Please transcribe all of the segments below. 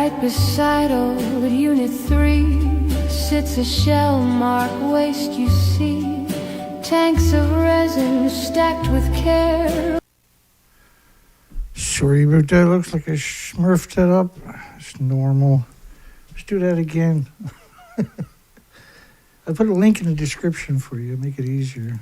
Right beside old Unit 3 sits a shell-marked waste, you see. Tanks of resin stacked with care. Sorry about that, looks like I smurfed it up. It's normal. Let's do that again. I'll put a link in the description for you, make it easier.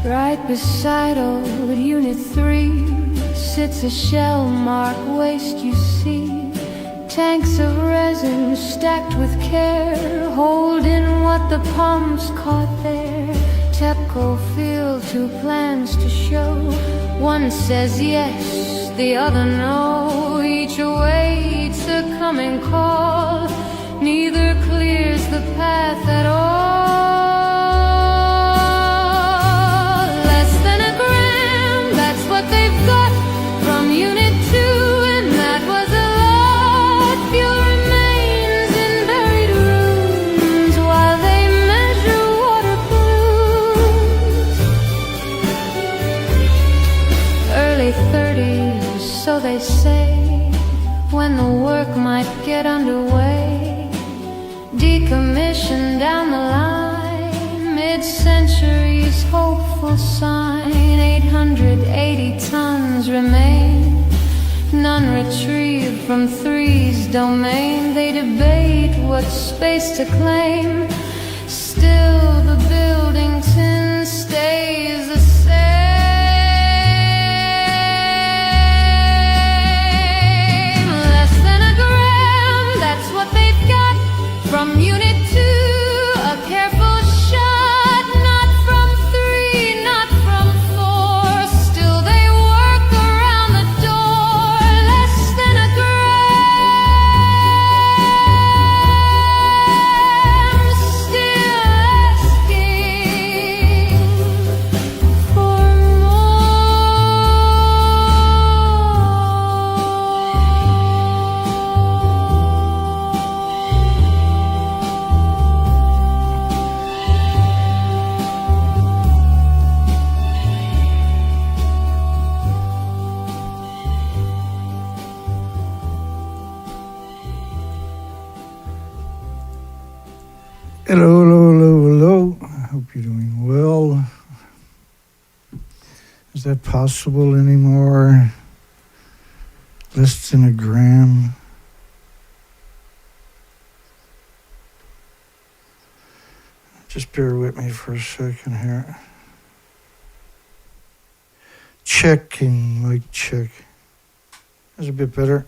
Right beside old Unit 3 sits a shell-marked waste, you see. Tanks of resin stacked with care, holding what the pumps caught there. TEPCO field, two plans to show. One says yes, the other no. Each awaits a coming call. Neither clears the path at all. So they say, when the work might get underway. Decommission down the line, mid-century's hopeful sign. 880 tons remain, none retrieved from 3's domain. They debate what space to claim, still the Buildington stays the same. From Unit 2, a careful shot, not from 3, not from 4. Still they work around the door, less than a gram. Still asking for Hello, hello, hello, hello. I hope you're doing well. Is that possible anymore? Less than a gram. Just bear with me for a second here. Checking, mic check. That's a bit better.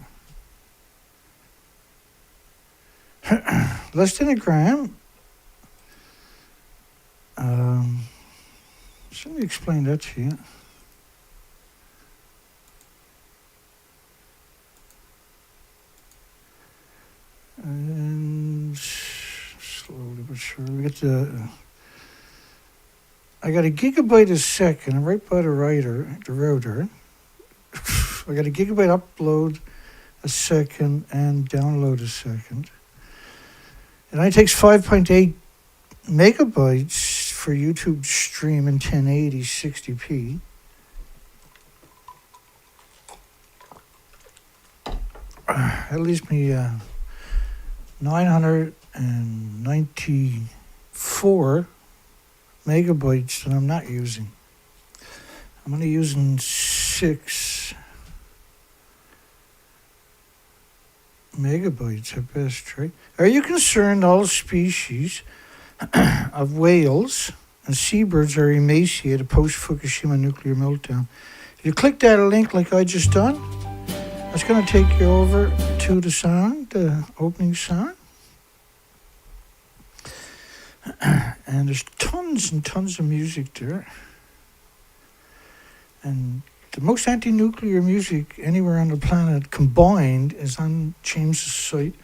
Less than a gram. Let me explain that to you. And slowly but surely we get the. I got a gigabyte a second right by the router. I got a gigabyte upload a second and download a second. It only takes 5.8 megabytes for YouTube stream in 1080 60p. That leaves me 994 megabytes that I'm not using. I'm only using 6 megabytes at best, right? Are you concerned all species of whales and seabirds are emaciated post-Fukushima nuclear meltdown? If you click that link like I just done, that's going to take you over to the song, the opening song. And there's tons and tons of music there. And the most anti-nuclear music anywhere on the planet combined is on James's site.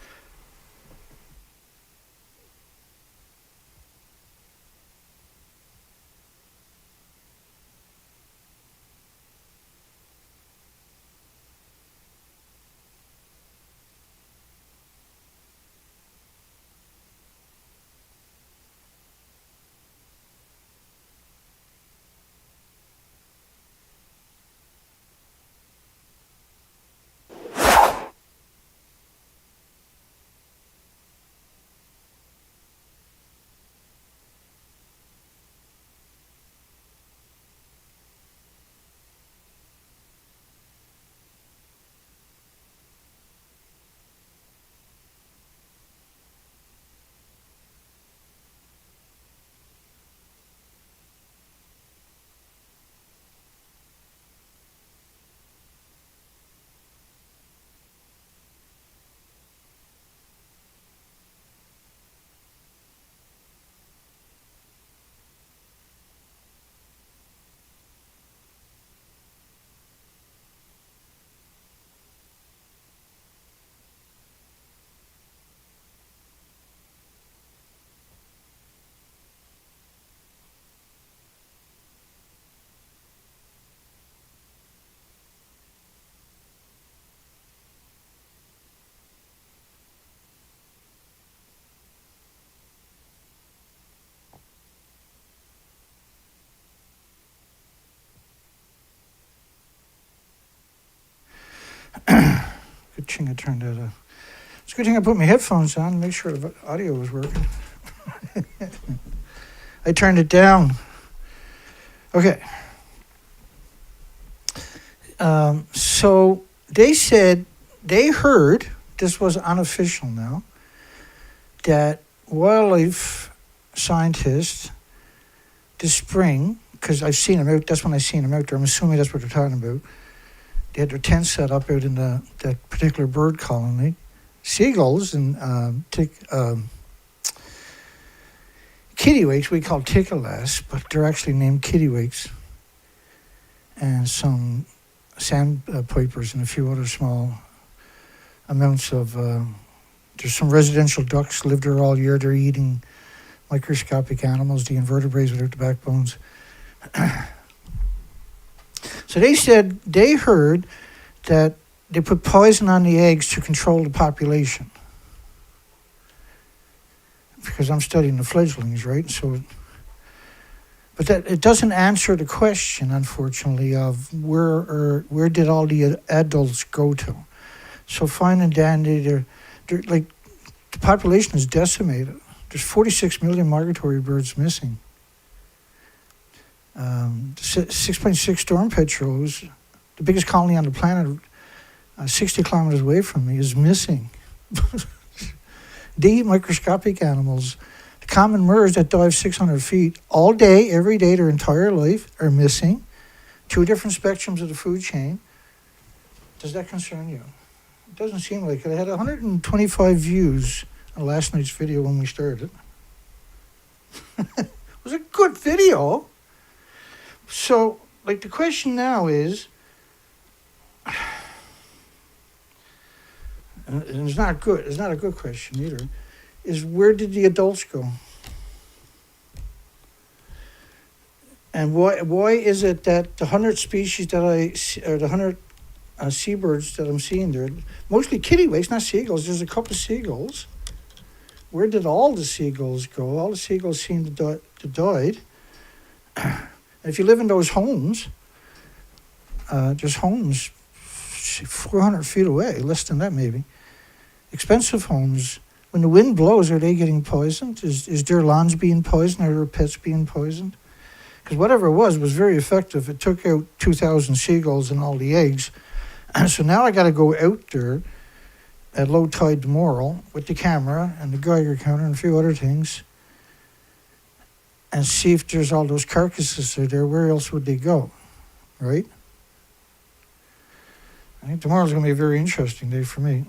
bleaching. I turned that. It's a good thing I put my headphones on, make sure the audio was working. I turned it down. Okay. So they said, they heard, this was unofficial now, that wildlife scientists this spring, because I've seen them out, that's when I seen them out there, I'm assuming that's what they're talking about. They had their tents set up out in that particular bird colony. Seagulls and kittiwakes we call tickleass, but they're actually named kittiwakes. And some sandpipers and a few other small amounts of, there's some residential ducks live there all year. They're eating microscopic animals, the invertebrates without the backbones. So they said they heard that they put poison on the eggs to control the population. Because I'm studying the fledglings, right? So, but that it doesn't answer the question, unfortunately, of where did all the adults go to. So fine and dandy, they're like, the population is decimated. There's 46 million migratory birds missing. 6.6 storm petrels, the biggest colony on the planet, 60 kilometers away from me, is missing. They eat microscopic animals. The common murres that dive 600 feet all day, every day, their entire life, are missing. 2 different spectrums of the food chain. Does that concern you? It doesn't seem like it. I had 125 views on last night's video when we started. It was a good video. So, like, the question now is, and it's not good, it's not a good question either, is where did the adults go? And why is it that the 100 species that or the 100 seabirds that I'm seeing there, mostly kittiwakes, not seagulls, there's a couple of seagulls. Where did all the seagulls go? All the seagulls seem to died. If you live in those homes, there's homes 400 feet away, less than that maybe. Expensive homes. When the wind blows, are they getting poisoned? Is their lawns being poisoned? Are their pets being poisoned? Because whatever it was very effective. It took out 2,000 seagulls and all the eggs. So now I got to go out there at low tide tomorrow with the camera and the Geiger counter and a few other things and see if there's all those carcasses are there. Where else would they go, right? I think tomorrow's going to be a very interesting day for me.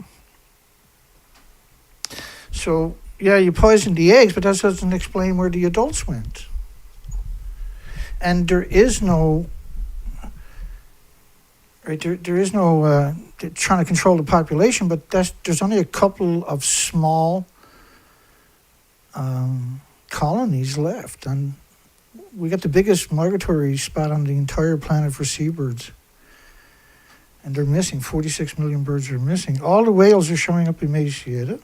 So, yeah, you poisoned the eggs, but that doesn't explain where the adults went. And there is no, right, there is no, trying to control the population, but there's only a couple of small colonies left. And we got the biggest migratory spot on the entire planet for seabirds. And they're missing. 46 million birds are missing. All the whales are showing up emaciated.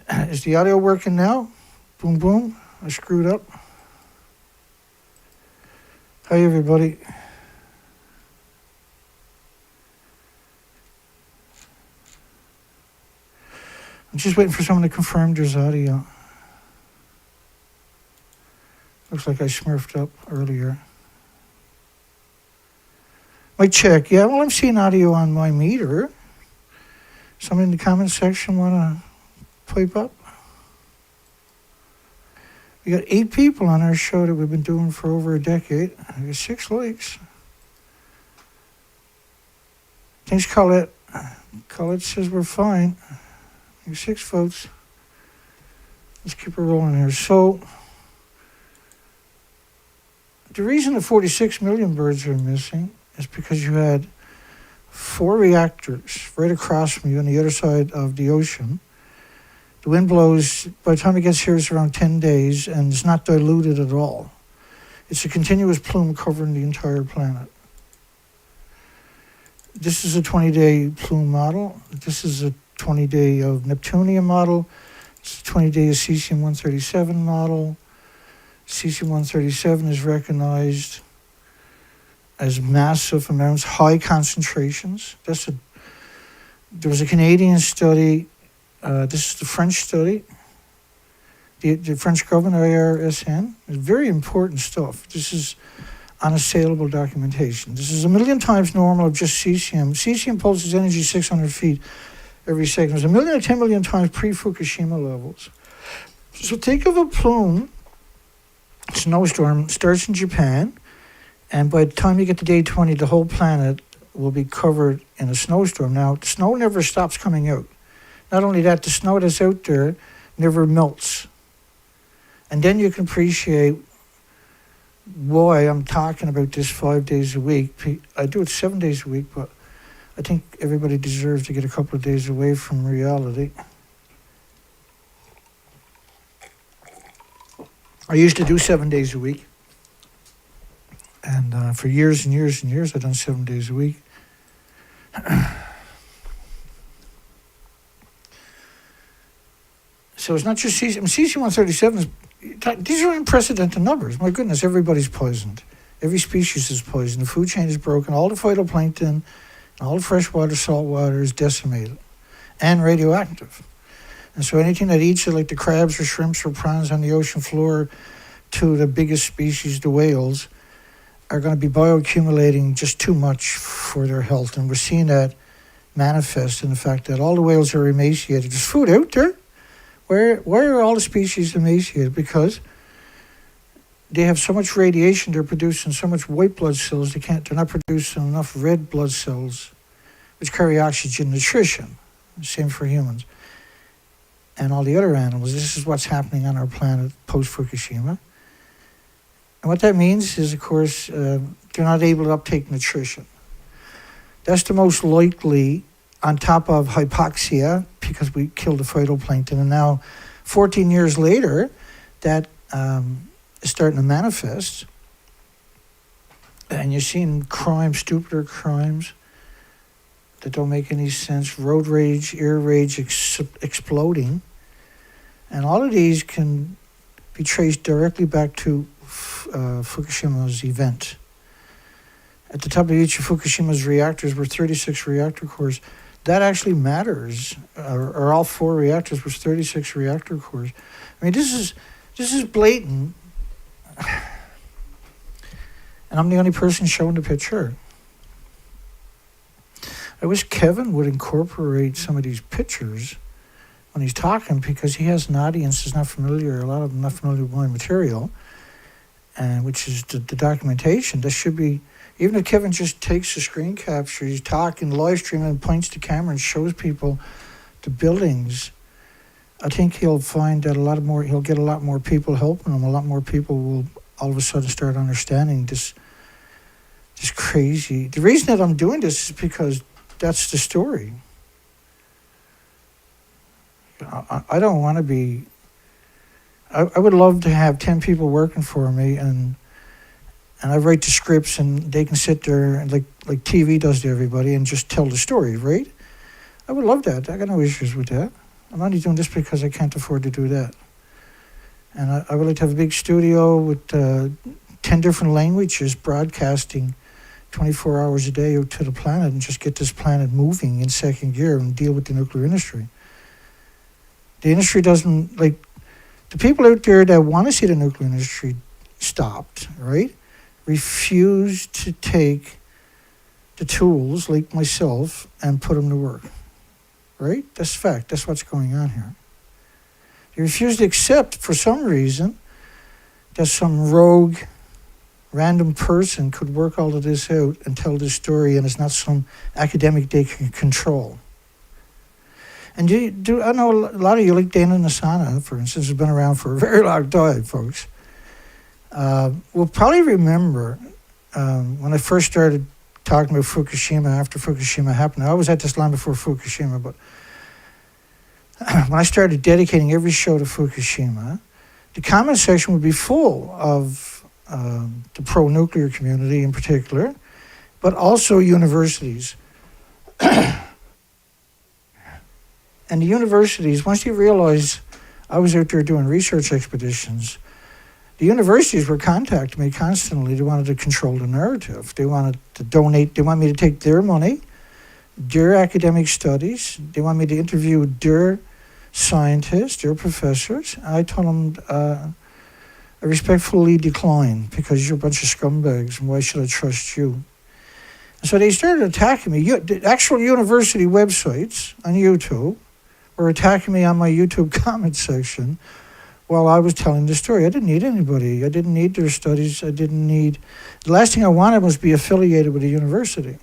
Is the audio working now? Boom, boom. I screwed up. Hi, everybody. I'm just waiting for someone to confirm there's audio. Looks like I smurfed up earlier. Might check. Yeah, well, I'm seeing audio on my meter. Someone in the comment section want to pipe up? We got 8 people on our show that we've been doing for over a decade. I got 6 likes. Thanks, Colette. Colette says we're fine. I got 6 votes. Let's keep her rolling here. So, the reason the 46 million birds are missing is because you had 4 reactors right across from you on the other side of the ocean. The wind blows, by the time it gets here, it's around 10 days, and it's not diluted at all. It's a continuous plume covering the entire planet. This is a 20-day plume model. This is a 20-day of Neptunium model. It's a 20-day of cesium-137 model. Cesium-137 is recognized as massive amounts, high concentrations. There was a Canadian study, this is the French study, the French government, IRSN. It's very important stuff. This is unassailable documentation. This is 1 million times normal of just cesium. Cesium pulses energy 600 feet every second. It's 1 million or 10 million times pre-Fukushima levels. So think of a plume, snowstorm, starts in Japan, and by the time you get to day 20, the whole planet will be covered in a snowstorm. Now, the snow never stops coming out. Not only that, the snow that's out there never melts. And then you can appreciate why I'm talking about this 5 days a week. I do it 7 days a week, but I think everybody deserves to get a couple of days away from reality. I used to do 7 days a week. And for years and years and years, I've done 7 days a week. So it's not just cesium. Cesium-137 is, these are unprecedented numbers. My goodness, everybody's poisoned. Every species is poisoned. The food chain is broken. All the phytoplankton, all the freshwater, saltwater is decimated and radioactive. And so anything that eats it, like the crabs or shrimps or prawns on the ocean floor, to the biggest species, the whales, are going to be bioaccumulating just too much for their health. And we're seeing that manifest in the fact that all the whales are emaciated. There's food out there. Why are all the species emaciated? Because they have so much radiation, they're producing so much white blood cells, they're not producing enough red blood cells, which carry oxygen nutrition. Same for humans. And all the other animals. This is what's happening on our planet post-Fukushima. And what that means is, of course, they're not able to uptake nutrition. That's the most likely, on top of hypoxia, because we killed the phytoplankton. And now, 14 years later, that is starting to manifest. And you're seeing crimes, stupider crimes that don't make any sense. Road rage, air rage exploding. And all of these can be traced directly back to Fukushima's event. At the top of each of Fukushima's reactors were 36 reactor cores. That actually matters. Or all 4 reactors was 36 reactor cores. I mean, this is blatant. And I'm the only person showing the picture. I wish Kevin would incorporate some of these pictures when he's talking, because he has an audience that's not familiar, a lot of them not familiar with my material, and which is the documentation. That should be, even if Kevin just takes a screen capture, he's talking, live streaming, and points to camera and shows people the buildings, I think he'll find that he'll get a lot more people helping him. A lot more people will all of a sudden start understanding this crazy. The reason that I'm doing this is because that's the story. I don't want to be... I would love to have 10 people working for me, and I write the scripts, and they can sit there and like TV does to everybody and just tell the story, right? I would love that. I got no issues with that. I'm only doing this because I can't afford to do that. And I would like to have a big studio with 10 different languages broadcasting 24 hours a day out to the planet, and just get this planet moving in second gear and deal with the nuclear industry. The industry doesn't, the people out there that want to see the nuclear industry stopped, right, refuse to take the tools, like myself, and put them to work, right? That's fact. That's what's going on here. They refuse to accept, for some reason, that some rogue, random person could work all of this out and tell this story, and it's not some academic they can control. And I know a lot of you, like Dana Nasana, for instance, has been around for a very long time, folks. Will probably remember when I first started talking about Fukushima after Fukushima happened. I was at this long before Fukushima, but when I started dedicating every show to Fukushima, the comment section would be full of the pro-nuclear community in particular, but also universities. And the universities, once you realize I was out there doing research expeditions, The universities were contacting me constantly. They wanted to control the narrative. They wanted to donate. They want me to take their money, their academic studies. They want me to interview their scientists, their professors. I told them, I respectfully decline because you're a bunch of scumbags, and why should I trust you? And so they started attacking me. The actual university websites on YouTube were attacking me on my YouTube comment section while I was telling the story. I didn't need anybody. I didn't need their studies. The last thing I wanted was to be affiliated with a university.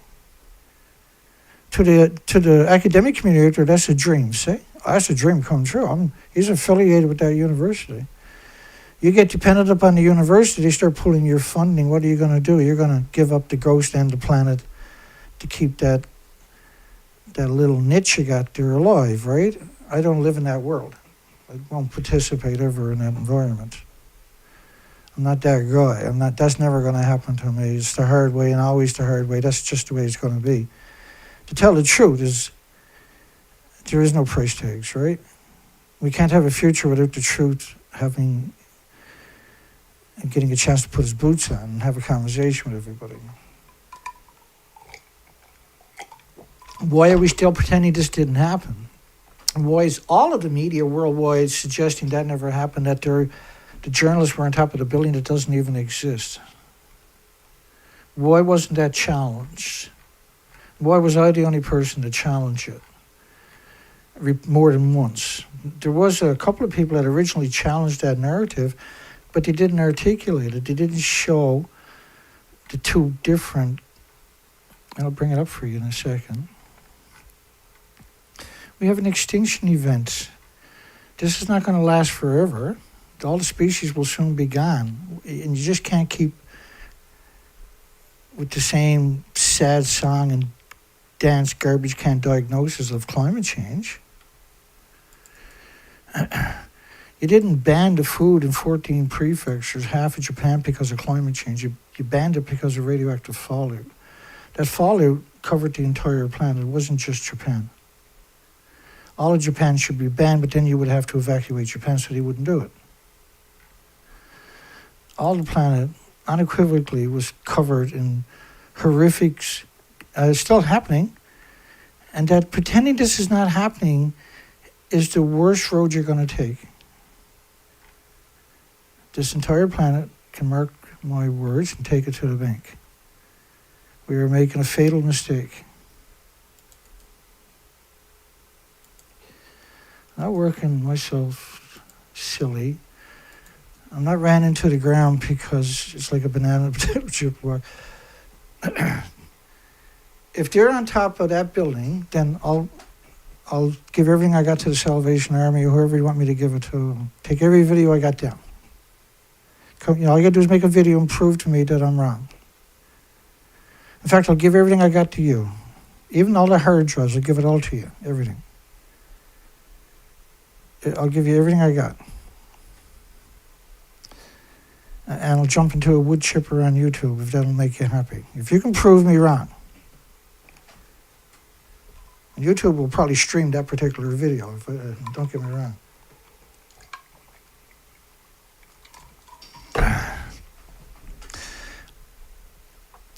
To the academic community, that's a dream, see? That's a dream come true. He's affiliated with that university. You get dependent upon the university, they start pulling your funding. What are you going to do? You're going to give up the ghost and the planet to keep that little niche you got there alive, right? I don't live in that world. I won't participate ever in that environment. I'm not that guy. That's never going to happen to me. It's the hard way and always the hard way. That's just the way it's going to be. To tell the truth there is no price tags, right? We can't have a future without the truth getting a chance to put his boots on and have a conversation with everybody. Why are we still pretending this didn't happen? And why is all of the media worldwide suggesting that never happened, that the journalists were on top of the building that doesn't even exist? Why wasn't that challenged? Why was I the only person to challenge it more than once? There was a couple of people that originally challenged that narrative, but they didn't articulate it. They didn't show the two different. I'll bring it up for you in a second. We have an extinction event. This is not going to last forever. All the species will soon be gone. And you just can't keep with the same sad song and dance garbage can diagnosis of climate change. You didn't ban the food in 14 prefectures, half of Japan, because of climate change. You banned it because of radioactive fallout. That fallout covered the entire planet. It wasn't just Japan. All of Japan should be banned, but then you would have to evacuate Japan, so they wouldn't do it. All the planet, unequivocally, was covered in horrifics. It's still happening. And that pretending this is not happening is the worst road you're going to take. This entire planet can mark my words and take it to the bank. We are making a fatal mistake. I'm not working myself silly. I'm not ran into the ground because it's like a banana potato chip war. If they're on top of that building, then I'll give everything I got to the Salvation Army or whoever you want me to give it to. Take every video I got down. All you gotta do is make a video and prove to me that I'm wrong. In fact, I'll give everything I got to you. Even all the hard drives, I'll give it all to you. Everything. I'll give you everything I got. And I'll jump into a wood chipper on YouTube if that'll make you happy. If you can prove me wrong. YouTube will probably stream that particular video, don't get me wrong.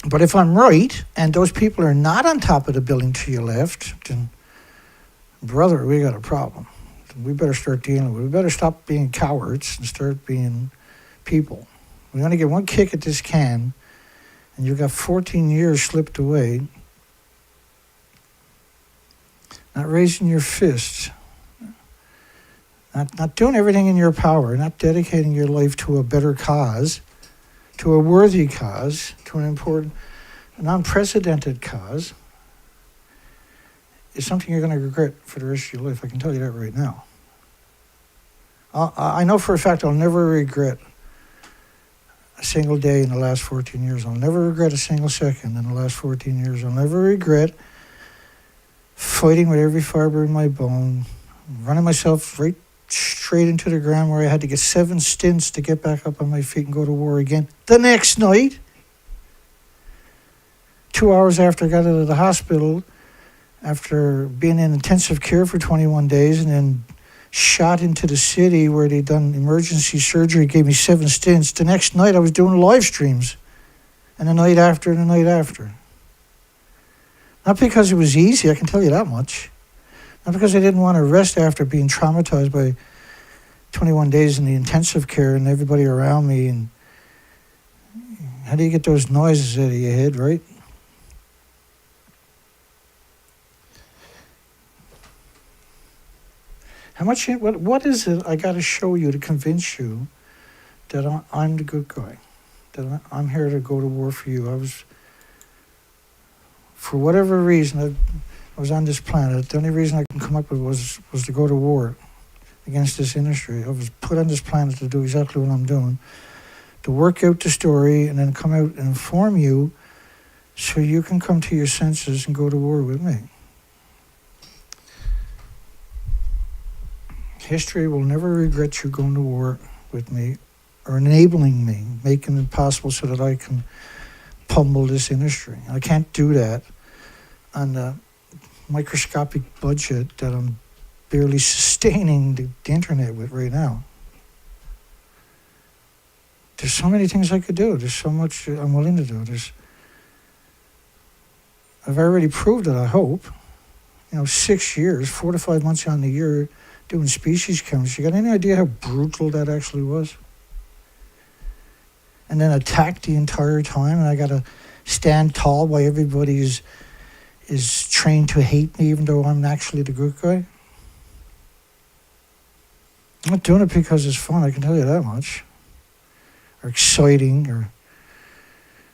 But if I'm right, and those people are not on top of the building to your left, then, brother, we got a problem. We better start dealing with it. We better stop being cowards and start being people. We only get one kick at this can, and you've got 14 years slipped away. Not raising your fists. Not doing everything in your power. Not dedicating your life to a better cause. To a worthy cause, to an important, an unprecedented cause, is something you're going to regret for the rest of your life. I can tell you that right now. I know for a fact I'll never regret a single day in the last 14 years. I'll never regret a single second in the last 14 years. I'll never regret fighting with every fiber in my bone, running myself right straight into the ground where I had to get 7 stints to get back up on my feet and go to war again. The next night, 2 hours after I got out of the hospital, after being in intensive care for 21 days and then shot into the city where they done emergency surgery, gave me 7 stints. The next night I was doing live streams. And the night after and the night after. Not because it was easy, I can tell you that much. Not because I didn't want to rest after being traumatized by 21 days in the intensive care and everybody around me. And how do you get those noises out of your head, right? How much? What is it I got to show you to convince you that I'm the good guy? That I'm here to go to war for you. For whatever reason, I was on this planet. The only reason I can come up with was to go to war against this industry. I was put on this planet to do exactly what I'm doing, to work out the story and then come out and inform you so you can come to your senses and go to war with me. History will never regret you going to war with me or enabling me, making it possible so that I can pummel this industry. I can't do that on the microscopic budget that I'm barely sustaining the internet with right now. There's so many things I could do. There's so much I'm willing to do. I've already proved it, I hope. 6 years, 4 to 5 months on the year doing species counts. You got any idea how brutal that actually was? And then attacked the entire time, and I got to stand tall while everybody is trained to hate me, even though I'm actually the good guy. I'm not doing it because it's fun, I can tell you that much. Or exciting, or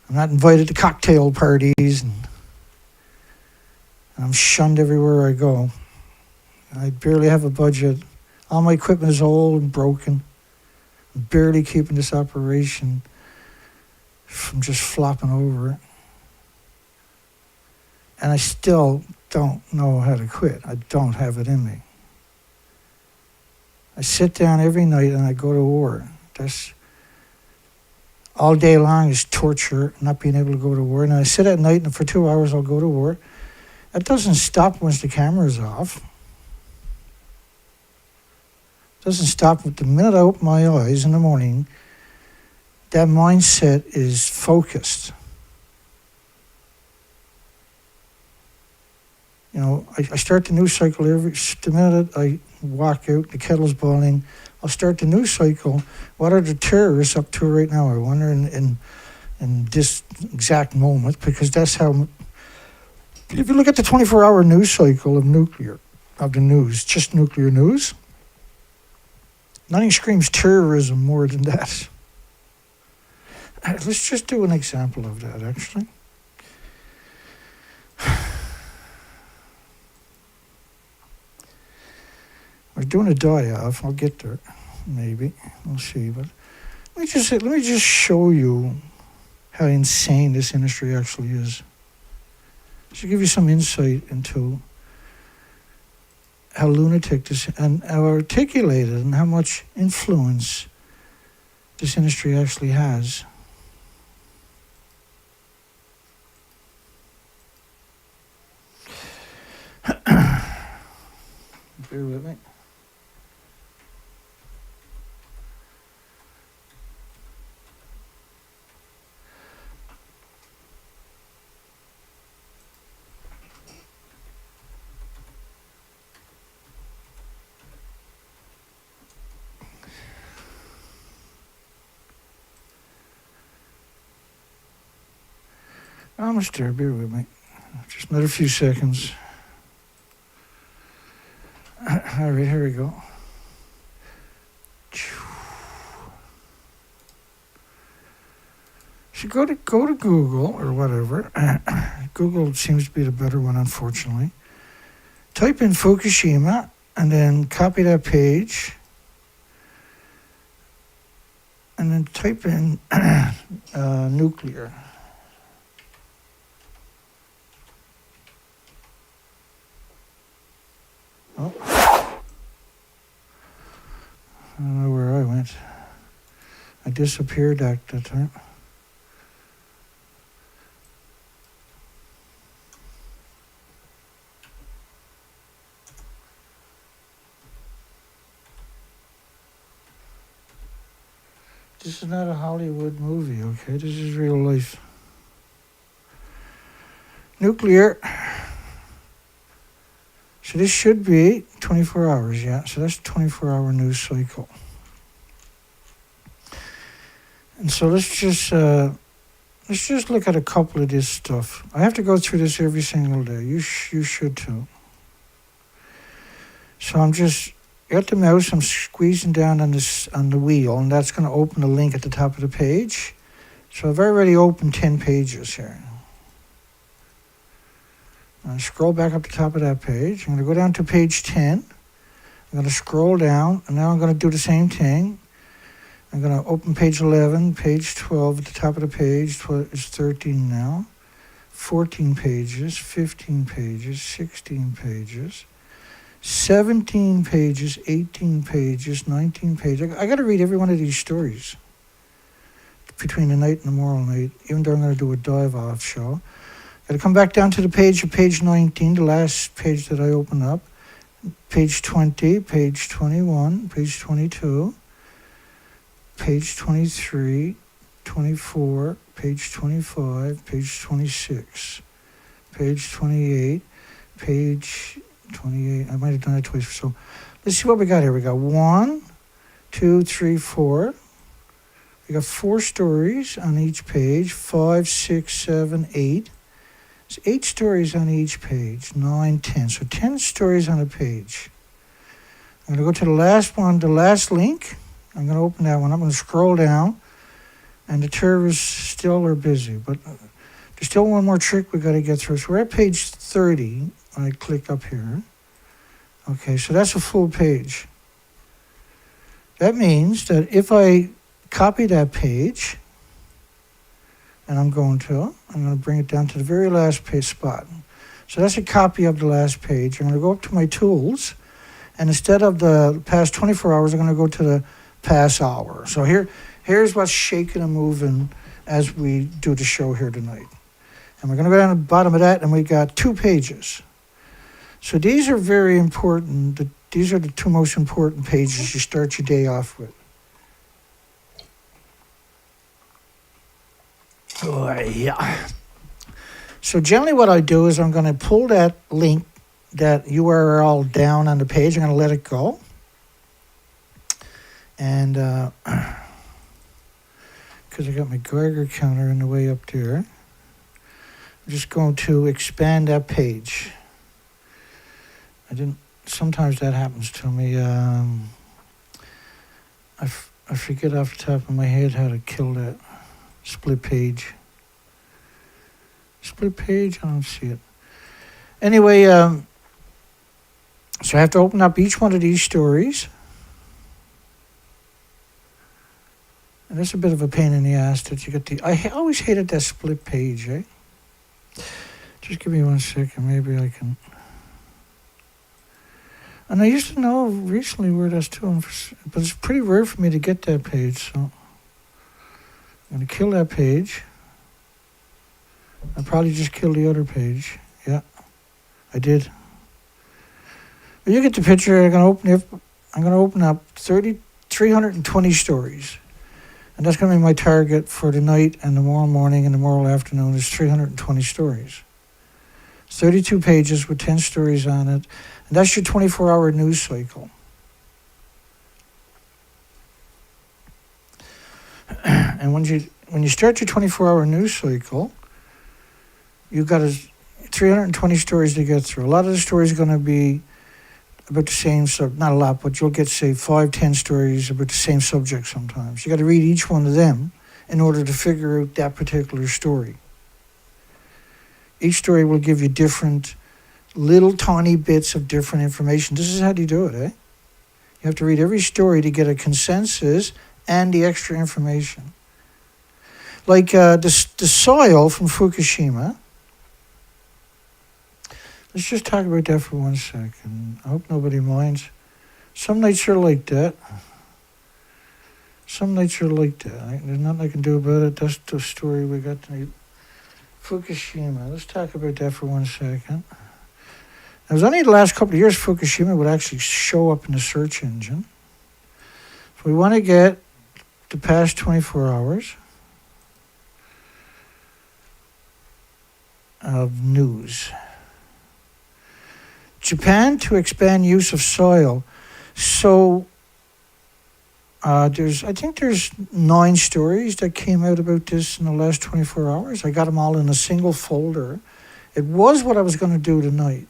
I'm not invited to cocktail parties, and I'm shunned everywhere I go. I barely have a budget. All my equipment is old and broken. I'm barely keeping this operation from just flopping over. And I still don't know how to quit. I don't have it in me. I sit down every night and I go to war. That's all day long is torture, not being able to go to war. And I sit at night and for 2 hours I'll go to war. That doesn't stop once the camera's off. It doesn't stop with the minute I open my eyes in the morning. That mindset is focused. I start the news cycle the minute I walk out, the kettle's boiling. I'll start the news cycle. What are the terrorists up to right now? I wonder in this exact moment, because that's how. If you look at the 24-hour news cycle of the news, just nuclear news, nothing screams terrorism more than that. Let's just do an example of that, actually. We're doing a die-off. I'll get there, maybe. We'll see. But let me just show you how insane this industry actually is. To give you some insight into how lunatic this and how articulated and how much influence this industry actually has. Bear with me. Almost there, bear with me. Just another few seconds. All right, here we go. So go to Google or whatever. Google seems to be the better one, unfortunately. Type in Fukushima and then copy that page. And then type in nuclear. Oh. I don't know where I went. I disappeared at that time. This is not a Hollywood movie, okay? This is real life. Nuclear. So this should be 24 hours, yeah. So that's a 24-hour news cycle. And so let's just look at a couple of this stuff. I have to go through this every single day. You should too. So I'm just got the mouse. I'm squeezing down on the wheel, and that's going to open the link at the top of the page. So I've already opened 10 pages here. I'll scroll back up the top of that page. I'm going to go down to page 10. I'm going to scroll down, and now I'm going to do the same thing. I'm going to open page 11, page 12 at the top of the page. It's 13 now. 14 pages, 15 pages, 16 pages, 17 pages, 18 pages, 19 pages. I got to read every one of these stories between the night and the moral night, even though I'm going to do a dive-off show. Got to come back down to the page of page 19, the last page that I open up. Page 20, page 21, page 22, page 23, 24, page 25, page 26, page 28, page 28. I might have done it twice. So let's see what we got here. We got 1, 2, 3, 4. We got 4 stories on each page. 5, 6, 7, 8. There's 8 stories on each page. 9, 10. So 10 stories on a page. I'm going to go to the last one, the last link. I'm going to open that one. I'm going to scroll down. And the servers still are busy. But there's still one more trick we got to get through. So we're at page 30. I click up here. Okay, so that's a full page. That means that if I copy that page, and I'm going to bring it down to the very last page spot. So that's a copy of the last page. I'm going to go up to my tools, and instead of the past 24 hours, I'm going to go to the past hour. So here's what's shaking and moving as we do the show here tonight. And we're going to go down to the bottom of that, and we got 2 pages. So these are very important. These are the 2 most important pages you start your day off with. Oh, yeah. So generally what I do is I'm going to pull that link, that URL down on the page. I'm going to let it go. And because I got my Geiger counter in the way up there, I'm just going to expand that page. Sometimes that happens to me. I forget off the top of my head how to kill that split page. Split page? I don't see it. Anyway, so I have to open up each one of these stories. And that's a bit of a pain in the ass that you get I always hated that split page, eh? Just give me 1 second, maybe I can. And I used to know recently where that's to, but it's pretty rare for me to get that page, so I'm going to kill that page. I'll probably just kill the other page. Yeah, I did. But you get the picture. I'm going to open up 320 stories. And that's going to be my target for the night and the moral morning and the moral afternoon is 320 stories. 32 pages with 10 stories on it. And that's your 24-hour news cycle. And when you start your 24-hour news cycle, you've got 320 stories to get through. A lot of the stories are going to be about the same subject. Not a lot, but you'll get, say, 5, 10 stories about the same subject sometimes. You got to read each one of them in order to figure out that particular story. Each story will give you different little tiny bits of different information. This is how you do it, eh? You have to read every story to get a consensus and the extra information. Like the soil from Fukushima. Let's just talk about that for 1 second. I hope nobody minds. Some nights are like that. Some nights are like that. There's nothing I can do about it. That's the story we got tonight. Fukushima. Let's talk about that for 1 second. It was only the last couple of years Fukushima would actually show up in the search engine. So we want to get the past 24 hours of news. Japan to expand use of soil. So I think there's 9 stories that came out about this in the last 24 hours. I got them all in a single folder. It was what I was going to do tonight.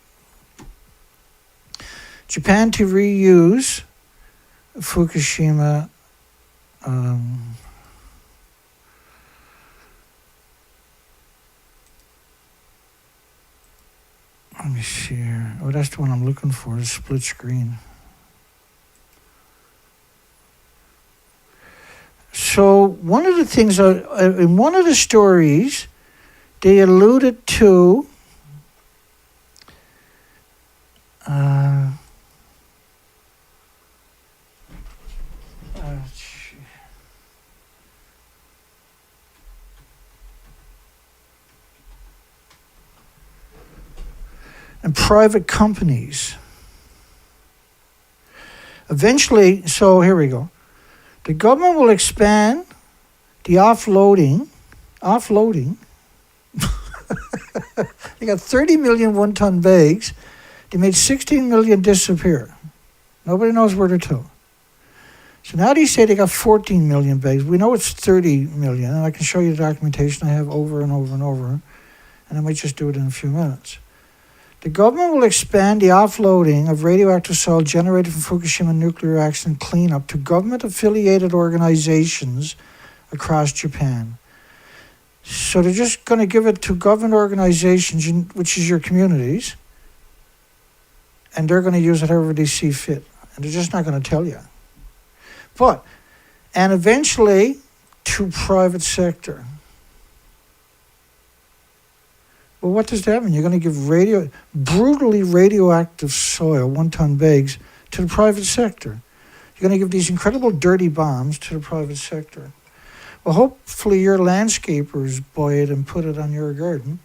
Japan to reuse Fukushima let me see here. Oh, that's the one I'm looking for, the split screen. So one of the things, in one of the stories, they alluded to and private companies. Eventually, so here we go. The government will expand the offloading. They got 30 million one-ton bags. They made 16 million disappear. Nobody knows where they're to. So now they say they got 14 million bags. We know it's 30 million, and I can show you the documentation I have over and over and over, and I might just do it in a few minutes. The government will expand the offloading of radioactive soil generated from Fukushima nuclear accident cleanup to government-affiliated organizations across Japan. So they're just going to give it to government organizations, which is your communities, and they're going to use it however they see fit. And they're just not going to tell you. And eventually to private sector. Well, what does that mean? You're going to give brutally radioactive soil, 1-ton bags, to the private sector. You're going to give these incredible dirty bombs to the private sector. Well, hopefully your landscapers buy it and put it on your garden.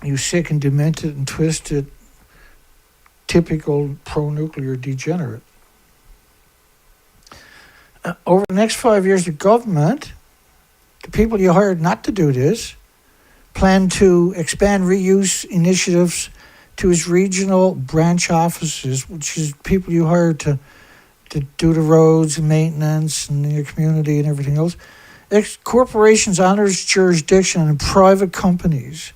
You sick and demented and twisted, typical pro-nuclear degenerate. Over the next 5 years, the government, the people you hired not to do this, plan to expand reuse initiatives to its regional branch offices, which is people you hired to do the roads and maintenance and your community and everything else. Corporations honors jurisdiction and private companies,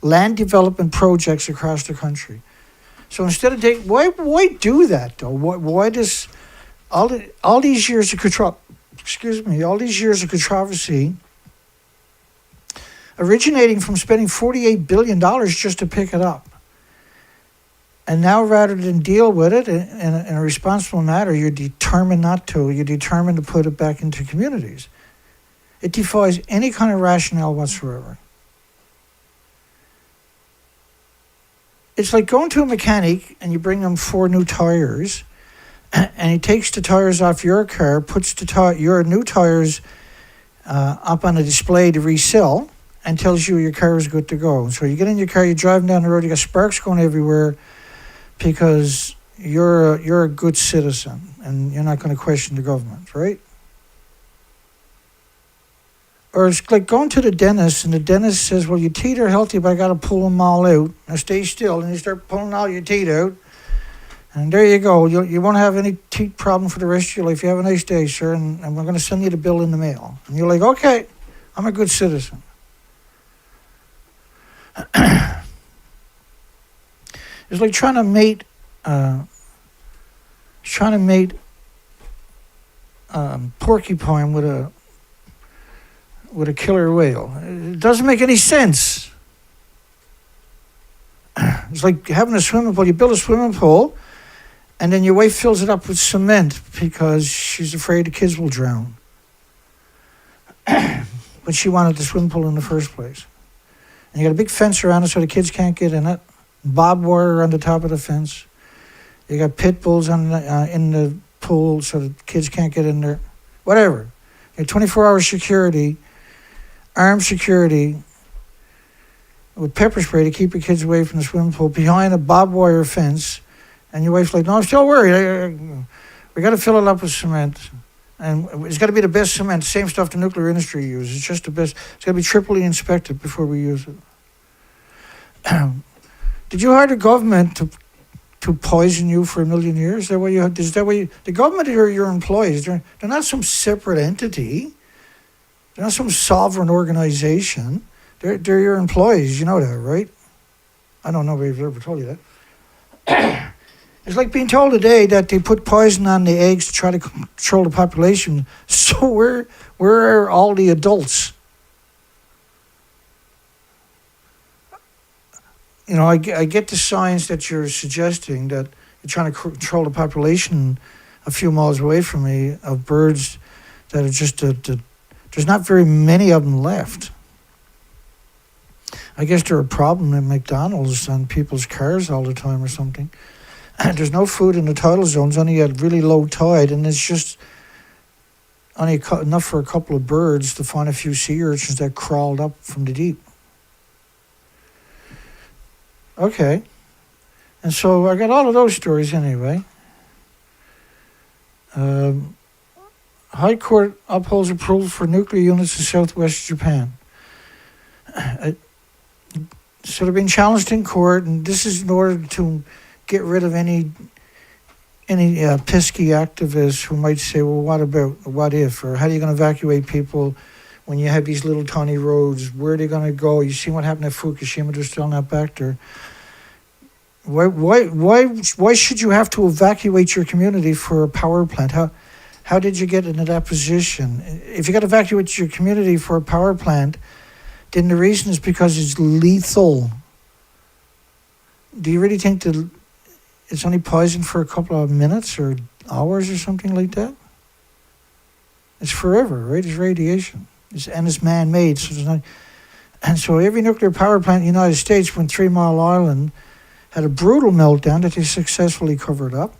land development projects across the country. So instead of why do that though? Why does all these years of controversy originating from spending $48 billion just to pick it up. And now rather than deal with it in a responsible manner, you're determined not to. You're determined to put it back into communities. It defies any kind of rationale whatsoever. It's like going to a mechanic and you bring him 4 new tires and he takes the tires off your car, puts your new tires up on a display to resell and tells you your car is good to go. So you get in your car, you're driving down the road, you got sparks going everywhere because you're a good citizen and you're not going to question the government, right? Or it's like going to the dentist and the dentist says, well, your teeth are healthy, but I got to pull them all out. Now stay still. And you start pulling all your teeth out. And there you go. You won't have any teeth problem for the rest of your life. You have a nice day, sir, and we're going to send you the bill in the mail. And you're like, okay, I'm a good citizen. It's like trying to mate porcupine with a killer whale. It doesn't make any sense. It's like having a swimming pool. You build a swimming pool, and then your wife fills it up with cement because she's afraid the kids will drown. But she wanted the swimming pool in the first place. And you got a big fence around it so the kids can't get in it. Barbed wire on the top of the fence. You got pit bulls in the pool so the kids can't get in there. Whatever. You have 24-hour security, armed security, with pepper spray to keep your kids away from the swimming pool behind a barbed wire fence. And your wife's like, no, I'm still worried. We got to fill it up with cement. And it's got to be the best cement, same stuff the nuclear industry uses. It's just the best. It's got to be triply inspected before we use it. Did you hire the government to poison you for 1 million years? Is that what you? The government are your employees? They're not some separate entity. They're not some sovereign organization. They're your employees. You know that, right? I don't know if I've ever told you that. It's like being told today that they put poison on the eggs to try to control the population. So where are all the adults? You know, I get the science that you're suggesting, that you're trying to control the population a few miles away from me of birds that are just, there's not very many of them left. I guess they're a problem at McDonald's on people's cars all the time or something. There's no food in the tidal zones, only at really low tide, and it's just only enough for a couple of birds to find a few sea urchins that crawled up from the deep. Okay. And so I got all of those stories anyway. High Court upholds approval for nuclear units in southwest Japan. So they're being challenged in court, and this is in order to get rid of any pesky activists who might say, well, what if, or how are you going to evacuate people when you have these little tiny roads? Where are they going to go? You see what happened at Fukushima, they're still not back there. Why should you have to evacuate your community for a power plant? How did you get into that position? If you got to evacuate your community for a power plant, then the reason is because it's lethal. Do you really think that it's only poison for a couple of minutes or hours or something like that? It's forever, right? It's radiation. It's man-made. So there's not, and so every nuclear power plant in the United States, when 3 Mile Island had a brutal meltdown that they successfully covered up.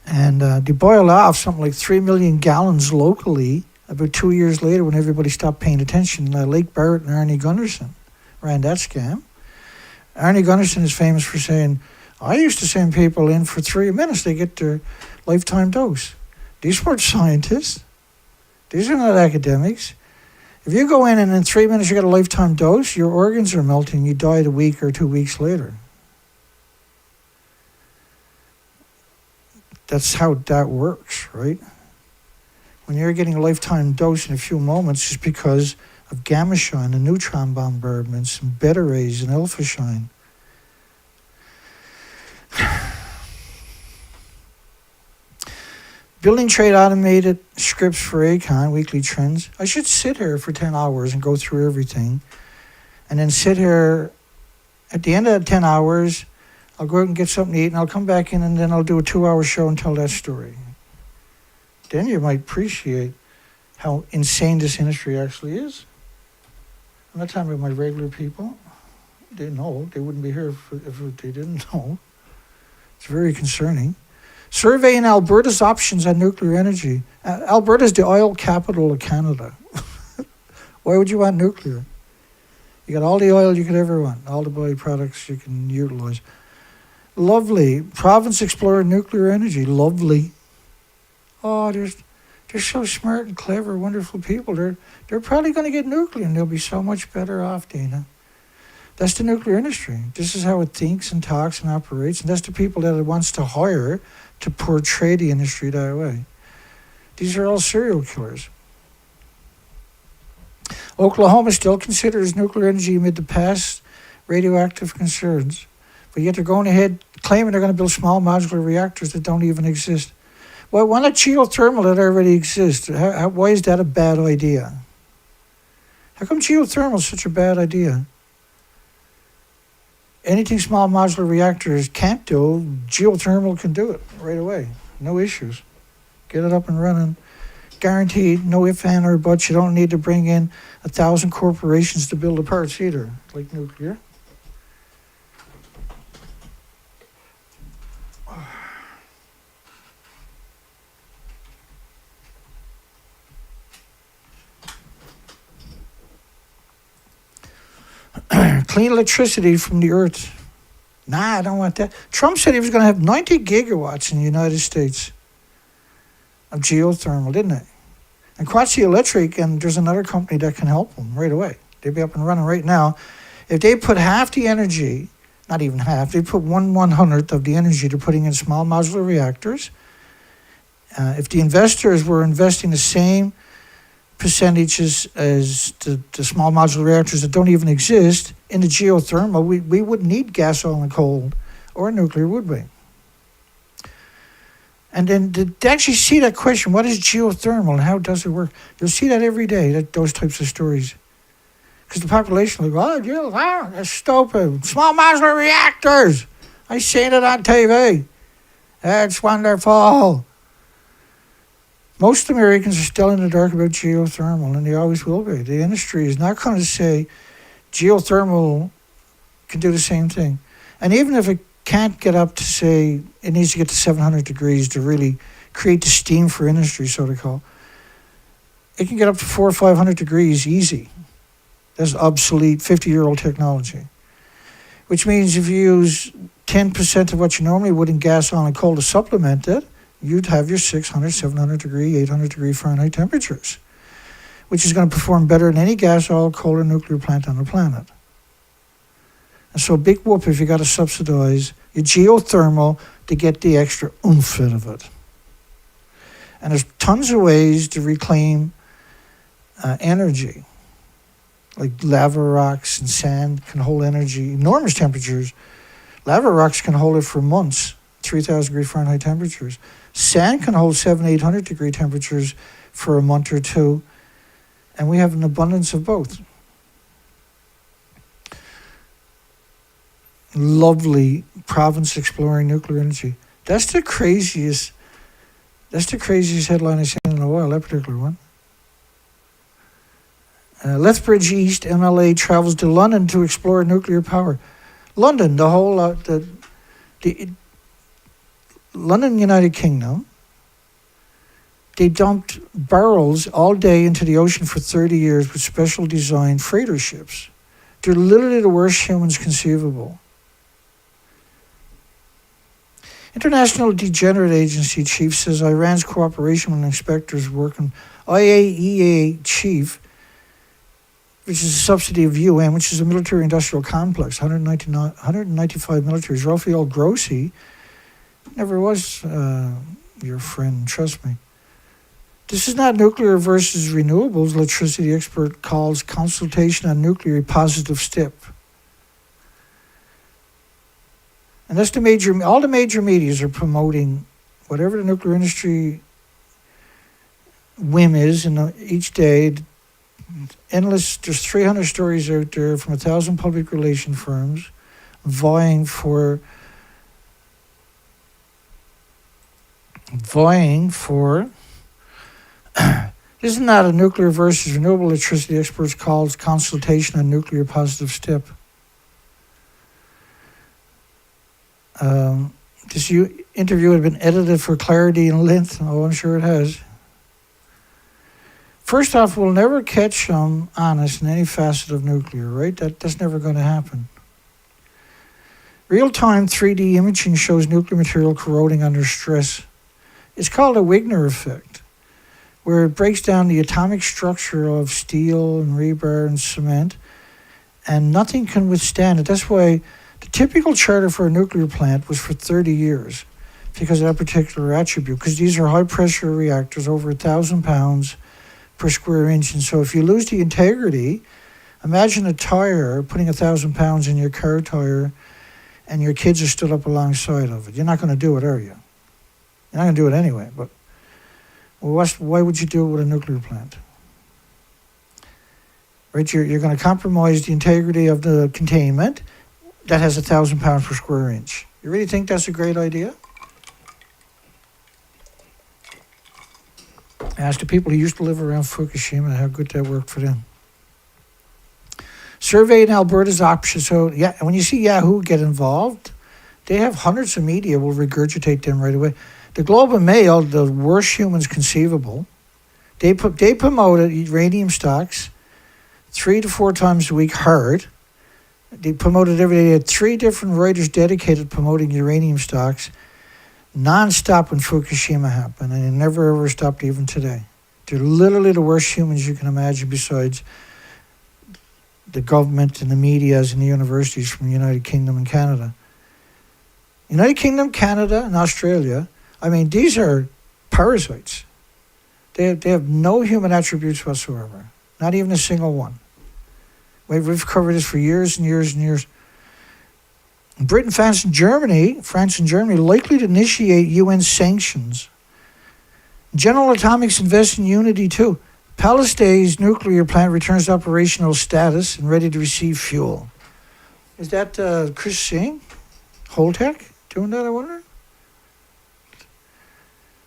And they boiled off something like 3 million gallons locally about 2 years later when everybody stopped paying attention. Lake Barrett and Arnie Gunderson ran that scam. Arnie Gunderson is famous for saying, I used to send people in for 3 minutes, they get their lifetime dose. These weren't scientists. These are not academics. If you go in and in 3 minutes you get a lifetime dose, your organs are melting, you died a week or 2 weeks later. That's how that works, right? When you're getting a lifetime dose in a few moments, it's because of gamma shine and neutron bombardments and beta rays and alpha shine. Building trade automated scripts for ACON, weekly trends. I should sit here for 10 hours and go through everything. And then sit here, at the end of 10 hours, I'll go out and get something to eat, and I'll come back in, and then I'll do a 2-hour show and tell that story. Then you might appreciate how insane this industry actually is. I'm not talking about my regular people. They know. They wouldn't be here if they didn't know. It's very concerning. Surveying Alberta's options on nuclear energy. Alberta's the oil capital of Canada. Why would you want nuclear? You got all the oil you could ever want, all the byproducts you can utilize. Lovely. Province exploring nuclear energy. Lovely. Oh, they're so smart and clever, wonderful people. They're probably going to get nuclear, and they'll be so much better off, Dana. That's the nuclear industry. This is how it thinks and talks and operates, and that's the people that it wants to hire to portray the industry that way. These are all serial killers. Oklahoma still considers nuclear energy amid the past radioactive concerns, but yet they're going ahead claiming they're going to build small modular reactors that don't even exist. Well, why not geothermal that already exists? Why is that a bad idea? How come geothermal is such a bad idea? Anything small modular reactors can't do, geothermal can do it right away. No issues. Get it up and running. Guaranteed, no if, and, or buts. You don't need to bring in 1,000 corporations to build the parts either, like nuclear. Clean electricity from the earth Nah, I don't want that. Trump said he was going to have 90 gigawatts in the United States of geothermal, didn't he? And Quatsi Electric, and there's another company that can help them right away. They'd be up and running right now. If they put half the energy, not even half, they put 1/100th of the energy they're putting in small modular reactors. If the investors were investing the same percentages as the small modular reactors that don't even exist in the geothermal, we wouldn't need gas, oil, and coal or nuclear, would we? And then to actually see that question, what is geothermal and how does it work? You'll see that every day, those types of stories. Because the population will go, oh, that's stupid. Small modular reactors. I seen it on TV. That's wonderful. Most Americans are still in the dark about geothermal, and they always will be. The industry is not going to say geothermal can do the same thing. And even if it can't get up to, say, it needs to get to 700 degrees to really create the steam for industry, so to call, it can get up to 400 or 500 degrees easy. That's obsolete 50-year-old technology. Which means if you use 10% of what you normally would in gas, oil, and coal to supplement it, you'd have your 600, 700 degree, 800 degree Fahrenheit temperatures, which is going to perform better than any gas, oil, coal, or nuclear plant on the planet. And so big whoop if you got to subsidize your geothermal to get the extra oomph out of it. And there's tons of ways to reclaim energy. Like lava rocks and sand can hold energy, enormous temperatures. Lava rocks can hold it for months, 3,000 degree Fahrenheit temperatures. Sand can hold 700, 800 degree temperatures for a month or two. And we have an abundance of both. Lovely province exploring nuclear energy. That's the craziest headline I've seen in a while, that particular one. Lethbridge East MLA travels to London to explore nuclear power. London, the whole the London, United Kingdom, they dumped barrels all day into the ocean for 30 years with special designed freighter ships. They're literally the worst humans conceivable. International Degenerate Agency chief says Iran's cooperation with inspectors working. IAEA chief, which is a subsidy of UN, which is a military-industrial complex, 195 militaries. Rafael Grossi never was your friend, trust me. This is not nuclear versus renewables, electricity expert calls consultation on nuclear a positive step. And that's all the major medias are promoting whatever the nuclear industry whim is, and each day, endless, there's 300 stories out there from 1,000 public relation firms vying for this is not a nuclear versus renewable electricity experts calls consultation on nuclear positive step. This interview had been edited for clarity and length. Oh, I'm sure it has. First off, we'll never catch them honest in any facet of nuclear, right? That's never going to happen. Real-time 3D imaging shows nuclear material corroding under stress. It's called a Wigner effect, where it breaks down the atomic structure of steel and rebar and cement, and nothing can withstand it. That's why the typical charter for a nuclear plant was for 30 years, because of that particular attribute, because these are high-pressure reactors, over 1,000 pounds per square inch. And so if you lose the integrity, imagine a tire, putting 1,000 pounds in your car tire, and your kids are stood up alongside of it. You're not going to do it, are you? You're not going to do it anyway, but why would you do it with a nuclear plant? Right? You're going to compromise the integrity of the containment that has 1,000 pounds per square inch. You really think that's a great idea? Ask the people who used to live around Fukushima how good that worked for them. Survey in Alberta's options. So, yeah, when you see Yahoo get involved, they have hundreds of media will regurgitate them right away. The Globe and Mail, the worst humans conceivable, they promoted uranium stocks 3 to 4 times a week hard. They promoted every day. They had 3 different writers dedicated promoting uranium stocks non-stop when Fukushima happened, and it never ever stopped even today. They're literally the worst humans you can imagine besides the government and the medias and the universities from the United Kingdom and Canada. United Kingdom, Canada, and Australia, I mean, these are parasites. They have no human attributes whatsoever, not even a single one. We've covered this for years and years and years. Britain, France, and Germany likely to initiate UN sanctions. General Atomics invests in unity too. Palestine's nuclear plant returns to operational status and ready to receive fuel. Is that Chris Singh? Holtec doing that, I wonder?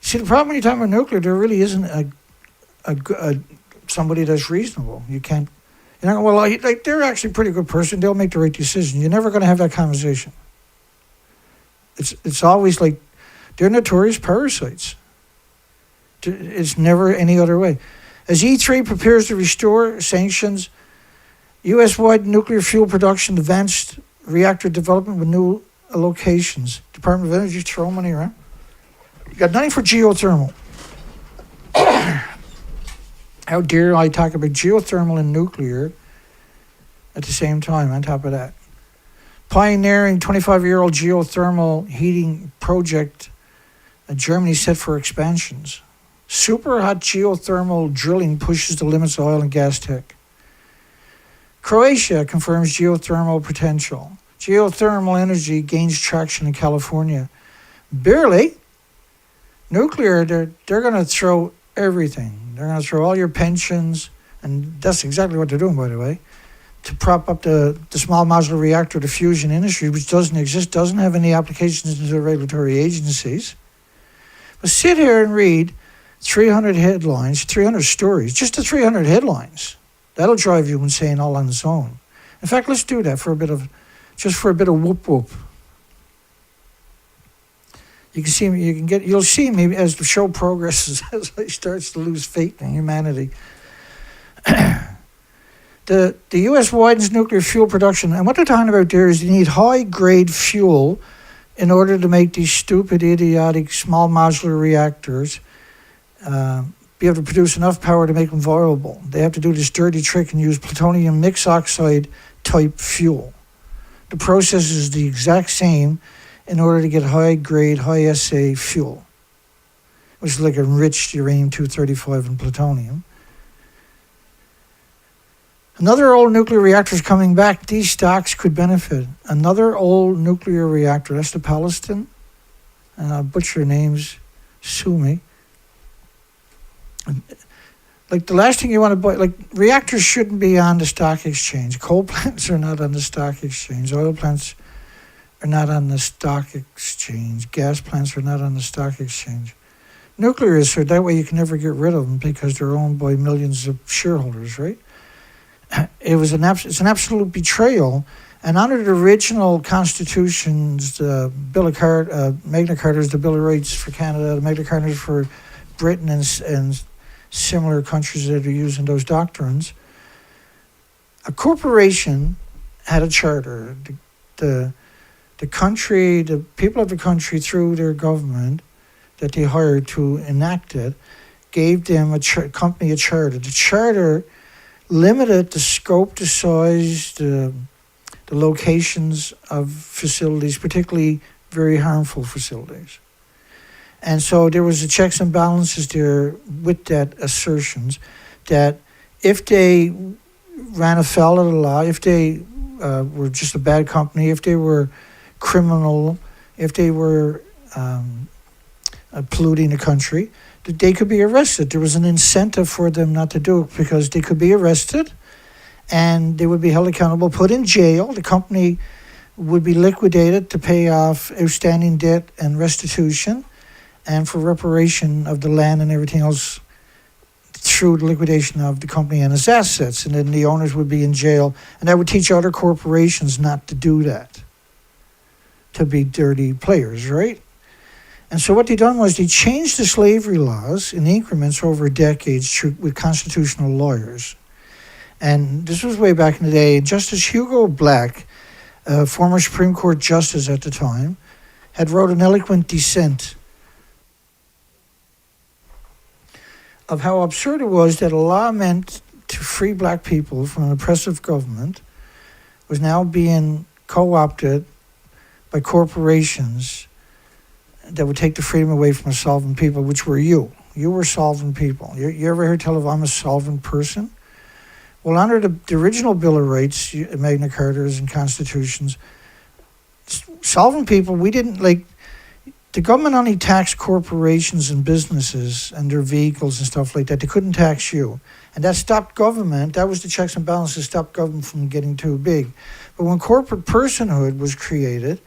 See, the problem when you talk about nuclear, there really isn't a somebody that's reasonable. You can't, well, like they're actually a pretty good person. They'll make the right decision. You're never going to have that conversation. It's always like they're notorious parasites. It's never any other way. As E3 prepares to restore sanctions, U.S.-wide nuclear fuel production advanced reactor development with new locations. Department of Energy throwing money around. You got nothing for geothermal. How dare I talk about geothermal and nuclear at the same time on top of that. Pioneering 25-year-old geothermal heating project in Germany set for expansions. Super hot geothermal drilling pushes the limits of oil and gas tech. Croatia confirms geothermal potential. Geothermal energy gains traction in California. Barely. Nuclear, they're going to throw everything. They're going to throw all your pensions, and that's exactly what they're doing, by the way, to prop up the small modular reactor, the fusion industry, which doesn't exist, doesn't have any applications into the regulatory agencies. But sit here and read 300 headlines, 300 stories, just the 300 headlines. That'll drive you insane all on its own. In fact, let's do that for a bit of whoop whoop. You can see me. You'll see me as the show progresses, as it starts to lose faith in humanity. The U.S. widens nuclear fuel production, and what they're talking about there is you need high-grade fuel in order to make these stupid, idiotic, small modular reactors be able to produce enough power to make them viable. They have to do this dirty trick and use plutonium mixed oxide type fuel. The process is the exact same in order to get high-grade, high-assay fuel, which is like enriched uranium-235 and plutonium. Another old nuclear reactor is coming back. These stocks could benefit. Another old nuclear reactor, that's the Palestine. And I'll butcher names, sue me. Like the last thing you want to buy, like reactors shouldn't be on the stock exchange. Coal plants are not on the stock exchange. Oil plants are not on the stock exchange. Gas plants are not on the stock exchange. Nuclear is, so that way you can never get rid of them because they're owned by millions of shareholders, right? It's an absolute betrayal. And under the original constitutions, the Bill of Magna Carta is the Bill of Rights for Canada, the Magna Carta is for Britain and similar countries that are using those doctrines. A corporation had a charter. The country, the people of the country, through their government that they hired to enact it, gave them company a charter. The charter limited the scope, the size, the locations of facilities, particularly very harmful facilities. And so there was a checks and balances there with that assertions that if they ran afoul of the law, if they were just a bad company, if they were criminal, if they were polluting the country, that they could be arrested. There was an incentive for them not to do it because they could be arrested and they would be held accountable, put in jail. The company would be liquidated to pay off outstanding debt and restitution and for reparation of the land and everything else through the liquidation of the company and its assets. And then the owners would be in jail. And that would teach other corporations not to do that, to be dirty players, right? And so what they done was they changed the slavery laws in increments over decades with constitutional lawyers. And this was way back in the day. Justice Hugo Black former Supreme Court justice at the time, had wrote an eloquent dissent of how absurd it was that a law meant to free black people from an oppressive government was now being co-opted by corporations that would take the freedom away from a solvent people, which were you. You were solvent people. You ever heard tell of I'm a solvent person? Well, under the original Bill of Rights, Magna Cartas and constitutions, solvent people, we didn't like, the government only taxed corporations and businesses and their vehicles and stuff like that. They couldn't tax you. And that stopped government. That was the checks and balances, stopped government from getting too big. But when corporate personhood was created,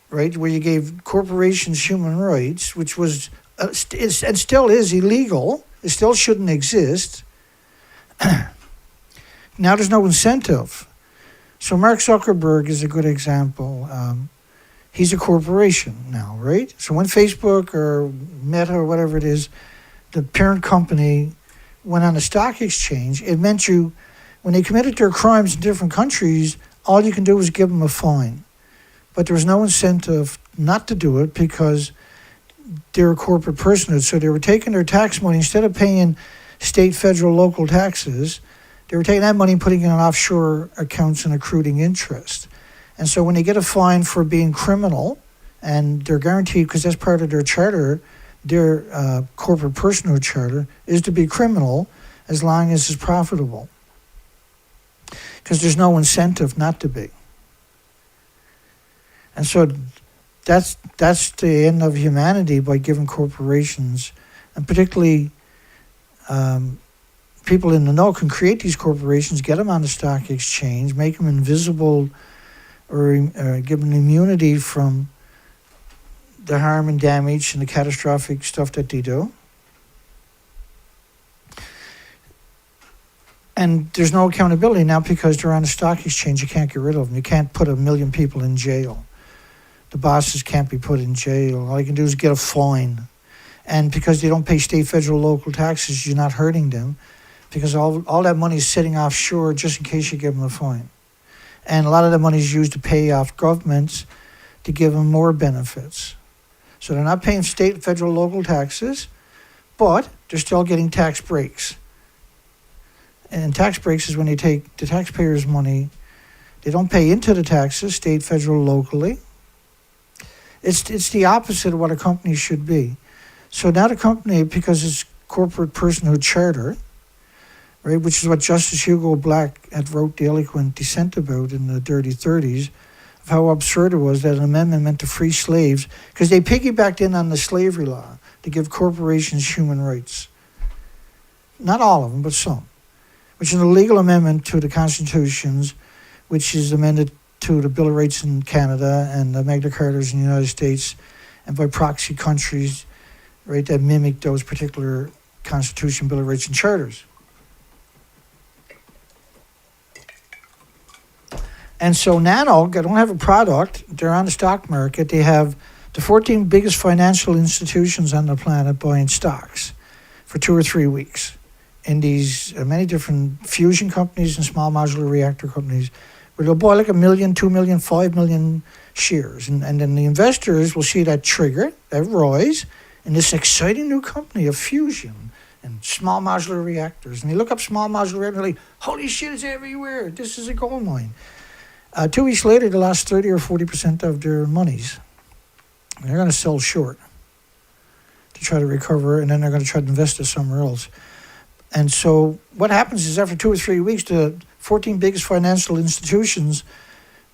right, where you gave corporations human rights, which was, and still is illegal, it still shouldn't exist, now there's no incentive. So Mark Zuckerberg is a good example. He's a corporation now, right? So when Facebook or Meta or whatever it is, the parent company went on a stock exchange, it meant you, when they committed their crimes in different countries, all you can do is give them a fine. But there was no incentive not to do it because they're a corporate personhood. So they were taking their tax money, instead of paying state, federal, local taxes, they were taking that money and putting it in offshore accounts and accruing interest. And so when they get a fine for being criminal, and they're guaranteed, because that's part of their charter, their corporate personhood charter, is to be criminal as long as it's profitable. Because there's no incentive not to be. And so that's the end of humanity by giving corporations, and particularly people in the know can create these corporations, get them on the stock exchange, make them invisible, or give them immunity from the harm and damage and the catastrophic stuff that they do. And there's no accountability now because they're on the stock exchange. You can't get rid of them. You can't put 1 million people in jail. The bosses can't be put in jail. All you can do is get a fine. And because they don't pay state, federal, local taxes, you're not hurting them, because all that money is sitting offshore just in case you give them a fine. And a lot of the money is used to pay off governments to give them more benefits. So they're not paying state, federal, local taxes, but they're still getting tax breaks. And tax breaks is when they take the taxpayers' money. They don't pay into the taxes, state, federal, locally. It's the opposite of what a company should be. So now the company, because it's corporate personhood charter, right, which is what Justice Hugo Black had wrote the eloquent dissent about in the dirty 30s, of how absurd it was that an amendment meant to free slaves, because they piggybacked in on the slavery law to give corporations human rights. Not all of them, but some. Which is a legal amendment to the constitutions, which is amended to the Bill of Rights in Canada and the Magna Cartas in the United States, and by proxy countries, right, that mimic those particular Constitution, Bill of Rights, and charters. And so Nano, they don't have a product, they're on the stock market, they have the 14 biggest financial institutions on the planet buying stocks for 2 or 3 weeks in these many different fusion companies and small modular reactor companies, where they'll buy like 1 million, 2 million, 5 million shares. And then the investors will see that trigger, that rise, in this exciting new company of fusion and small modular reactors. And they look up small modular reactors and they're like, holy shit, it's everywhere. This is a gold mine. 2 weeks later, they lost 30 or 40% of their monies. And they're going to sell short to try to recover, and then they're going to try to invest it somewhere else. And so what happens is after 2 or 3 weeks, the 14 biggest financial institutions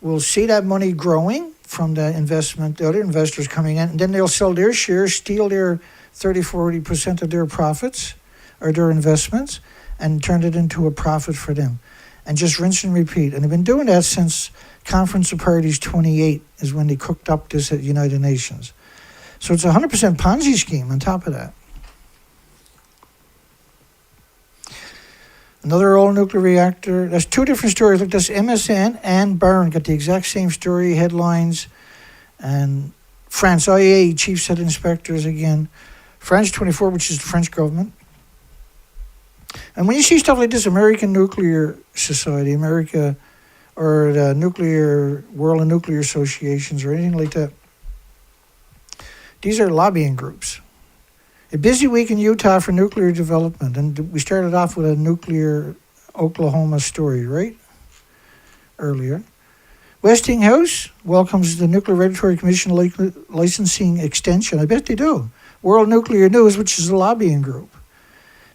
will see that money growing from the investment, the other investors coming in, and then they'll sell their shares, steal their 30, 40% of their profits or their investments, and turn it into a profit for them. And just rinse and repeat. And they've been doing that since Conference of Parties 28 is when they cooked up this at United Nations. So it's a 100% Ponzi scheme on top of that. Another old nuclear reactor. That's 2 different stories. Look, that's MSN and Barron got the exact same story, headlines. And France, IAEA, Chief Set Inspectors again. France 24, which is the French government. And when you see stuff like this, American Nuclear Society, America, or the World of Nuclear Associations or anything like that. These are lobbying groups. A busy week in Utah for nuclear development. And we started off with a nuclear Oklahoma story, right? Earlier. Westinghouse welcomes the Nuclear Regulatory Commission licensing extension. I bet they do. World Nuclear News, which is a lobbying group.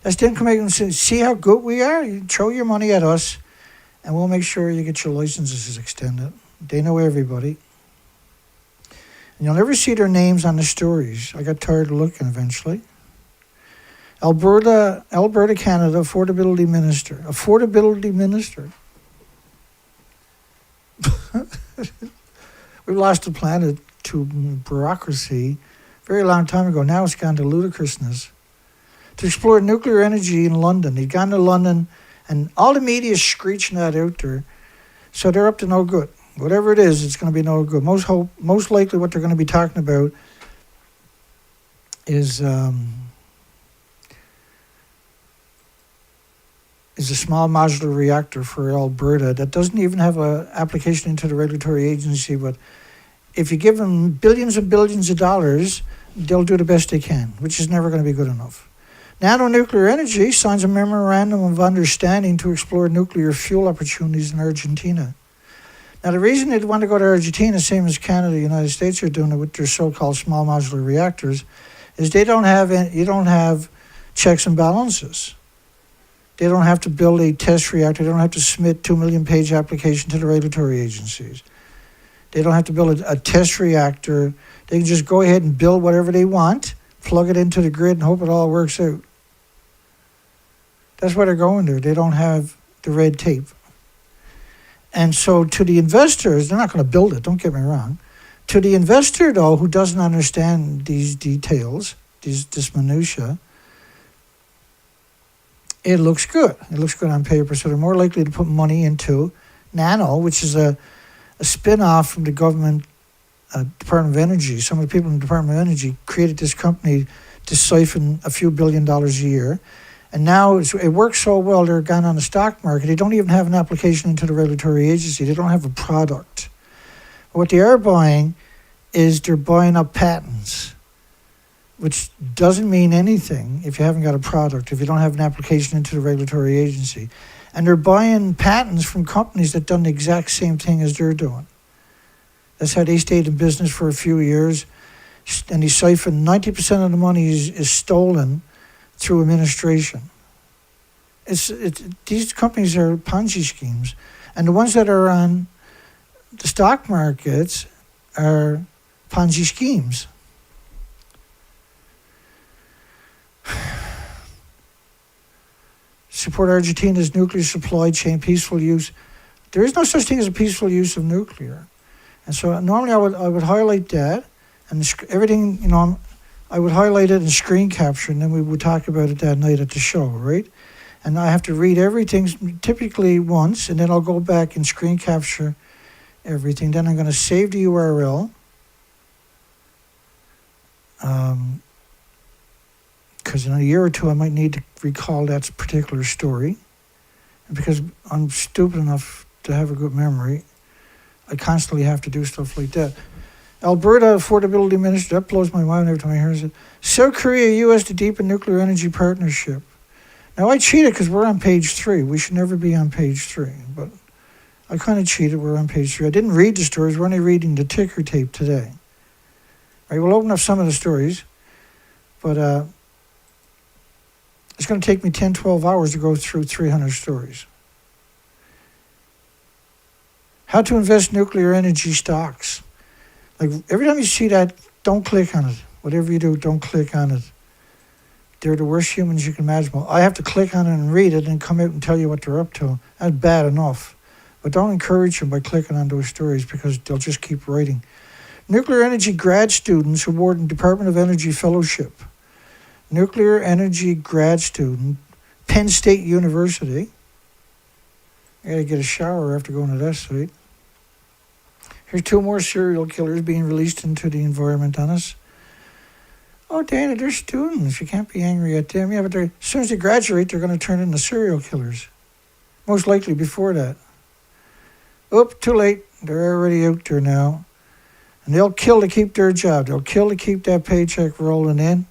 That's them come out and say, see how good we are? You throw your money at us, and we'll make sure you get your licenses extended. They know everybody. And you'll never see their names on the stories. I got tired of looking eventually. Alberta, Canada, affordability minister. Affordability minister. We've lost the planet to bureaucracy a very long time ago. Now it's gone to ludicrousness. To explore nuclear energy in London. He'd gone to London, and all the media is screeching that out there. So they're up to no good. Whatever it is, it's going to be no good. Most likely what they're going to be talking about is a small modular reactor for Alberta that doesn't even have an application into the regulatory agency, but if you give them billions and billions of dollars, they'll do the best they can, which is never going to be good enough. Nano-nuclear energy signs a memorandum of understanding to explore nuclear fuel opportunities in Argentina. Now, the reason they'd want to go to Argentina, same as Canada, the United States are doing it with their so-called small modular reactors, is you don't have checks and balances. They don't have to build a test reactor. They don't have to submit 2 million-page application to the regulatory agencies. They don't have to build a test reactor. They can just go ahead and build whatever they want, plug it into the grid, and hope it all works out. That's why they're going there. They don't have the red tape. And so to the investors, they're not going to build it, don't get me wrong. To the investor, though, who doesn't understand these details, this minutia, it looks good. It looks good on paper. So they're more likely to put money into Nano, which is a spin-off from the government Department of Energy. Some of the people in the Department of Energy created this company to siphon a few $1 billion a year. And now it works so well, they're gone on the stock market. They don't even have an application into the regulatory agency. They don't have a product. What they are buying is they're buying up patents, which doesn't mean anything if you haven't got a product, if you don't have an application into the regulatory agency. And they're buying patents from companies that done the exact same thing as they're doing. That's how they stayed in business for a few years. And they siphon 90% of the money is stolen through administration. These companies are Ponzi schemes. And the ones that are on the stock markets are Ponzi schemes. Support Argentina's nuclear supply chain, peaceful use. There is no such thing as a peaceful use of nuclear. And so normally I would highlight that, and everything, I would highlight it and screen capture, and then we would talk about it that night at the show, right? And I have to read everything typically once, and then I'll go back and screen capture everything. Then I'm going to save the URL. Because in a year or two I might need to recall that particular story. And because I'm stupid enough to have a good memory, I constantly have to do stuff like that. Alberta Affordability Minister, that blows my mind every time I hear it. South Korea, U.S. to deepen nuclear energy partnership. Now I cheated because we're on page 3. We should never be on page 3, but I kind of cheated. We're on page 3. I didn't read the stories. We're only reading the ticker tape today. Right, we'll open up some of the stories, but it's going to take me 10, 12 hours to go through 300 stories. How to invest nuclear energy stocks. Like every time you see that, don't click on it. Whatever you do, don't click on it. They're the worst humans you can imagine. Well, I have to click on it and read it and come out and tell you what they're up to. That's bad enough. But don't encourage them by clicking on those stories because they'll just keep writing. Nuclear energy grad students awarded Department of Energy Fellowship. Nuclear energy grad student, Penn State University. I gotta get a shower after going to that site. Here's 2 more serial killers being released into the Environmentalist. Oh, Dana, they're students. You can't be angry at them. Yeah, but as soon as they graduate, they're going to turn into serial killers. Most likely before that. Oop, too late. They're already out there now. And they'll kill to keep their job. They'll kill to keep that paycheck rolling in.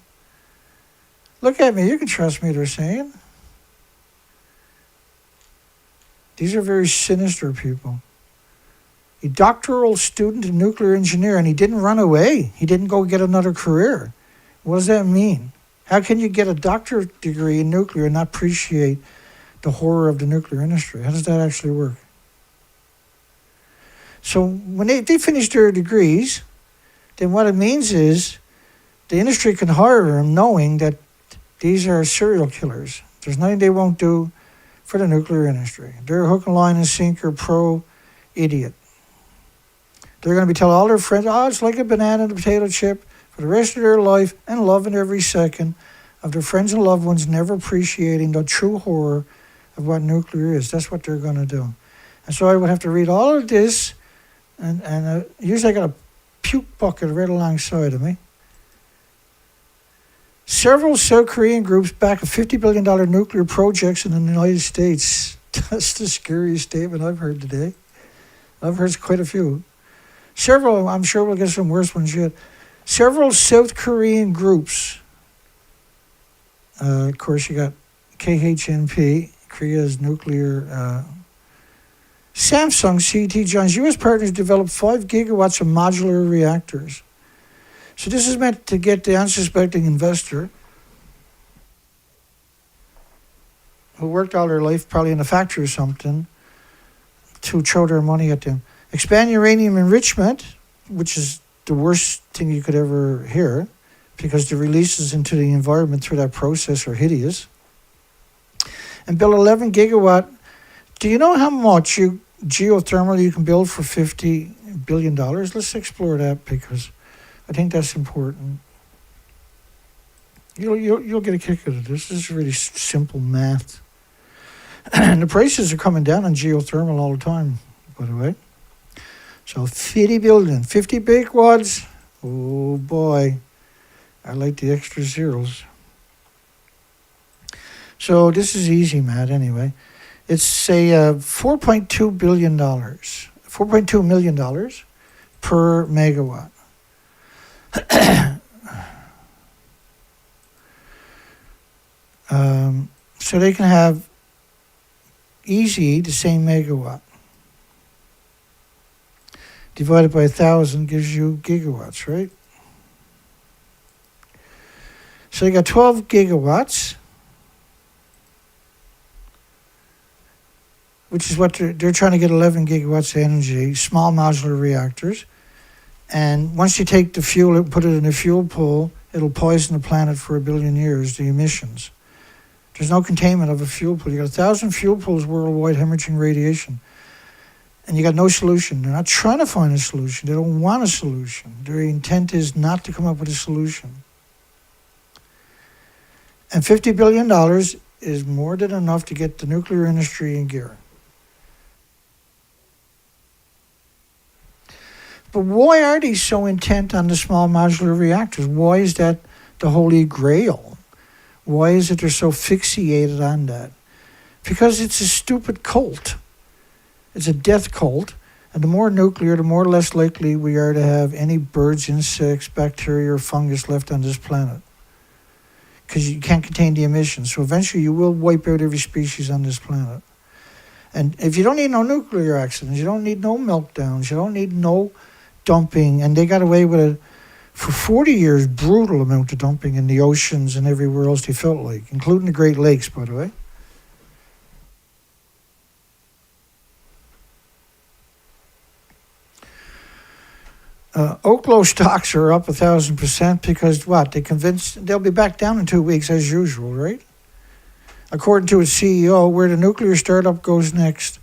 Look at me. You can trust me, they're saying. These are very sinister people. A doctoral student in nuclear engineer, and he didn't run away. He didn't go get another career. What does that mean? How can you get a doctorate degree in nuclear and not appreciate the horror of the nuclear industry? How does that actually work? So when they finish their degrees, then what it means is the industry can hire them knowing that these are serial killers. There's nothing they won't do for the nuclear industry. They're hook and line and sinker pro-idiot. They're going to be telling all their friends, oh, it's like a banana and a potato chip for the rest of their life and loving every second of their friends and loved ones, never appreciating the true horror of what nuclear is. That's what they're going to do. And so I would have to read all of this, and usually I got a puke bucket right alongside of me. Several South Korean groups back a $50 billion nuclear projects in the United States. That's the scariest statement I've heard today. I've heard quite a few. Several, I'm sure we'll get some worse ones yet. Several South Korean groups. Of course, you got KHNP, Korea's nuclear. Samsung CT John's U.S. partners developed 5 gigawatts of modular reactors. So this is meant to get the unsuspecting investor who worked all their life probably in a factory or something to throw their money at them. Expand uranium enrichment, which is the worst thing you could ever hear because the releases into the environment through that process are hideous. And build 11 gigawatt. Do you know how much geothermal you can build for $50 billion? Let's explore that because I think that's important. You'll get a kick out of this. This is really simple math. And the prices are coming down on geothermal all the time, by the way. So 50 billion, 50 big wads. Oh boy, I like the extra zeros. So this is easy math anyway. It's say $4.2 billion, $4.2 million per megawatt. So they can have easy the same megawatt. Divided by 1,000 gives you gigawatts, right? So they got 12 gigawatts, which is what they're trying to get 11 gigawatts of energy, small modular reactors. And once you take the fuel and put it in a fuel pool, it'll poison the planet for 1 billion years, the emissions. There's no containment of a fuel pool. You got 1,000 fuel pools worldwide hemorrhaging radiation. And you got no solution. They're not trying to find a solution. They don't want a solution. Their intent is not to come up with a solution. And $50 billion is more than enough to get the nuclear industry in gear. But why are they so intent on the small modular reactors? Why is that the holy grail? Why is it they're so fixated on that? Because it's a stupid cult. It's a death cult. And the more nuclear, the more less likely we are to have any birds, insects, bacteria, or fungus left on this planet. Because you can't contain the emissions. So eventually you will wipe out every species on this planet. And if you don't need no nuclear accidents, you don't need no meltdowns, you don't need no dumping. And they got away with it for 40 years, brutal amount of dumping in the oceans and everywhere else they felt like, including the Great Lakes, by the way. Oklo stocks are up 1,000% because what? They convinced they'll be back down in 2 weeks as usual, right? According to its CEO, where the nuclear startup goes next,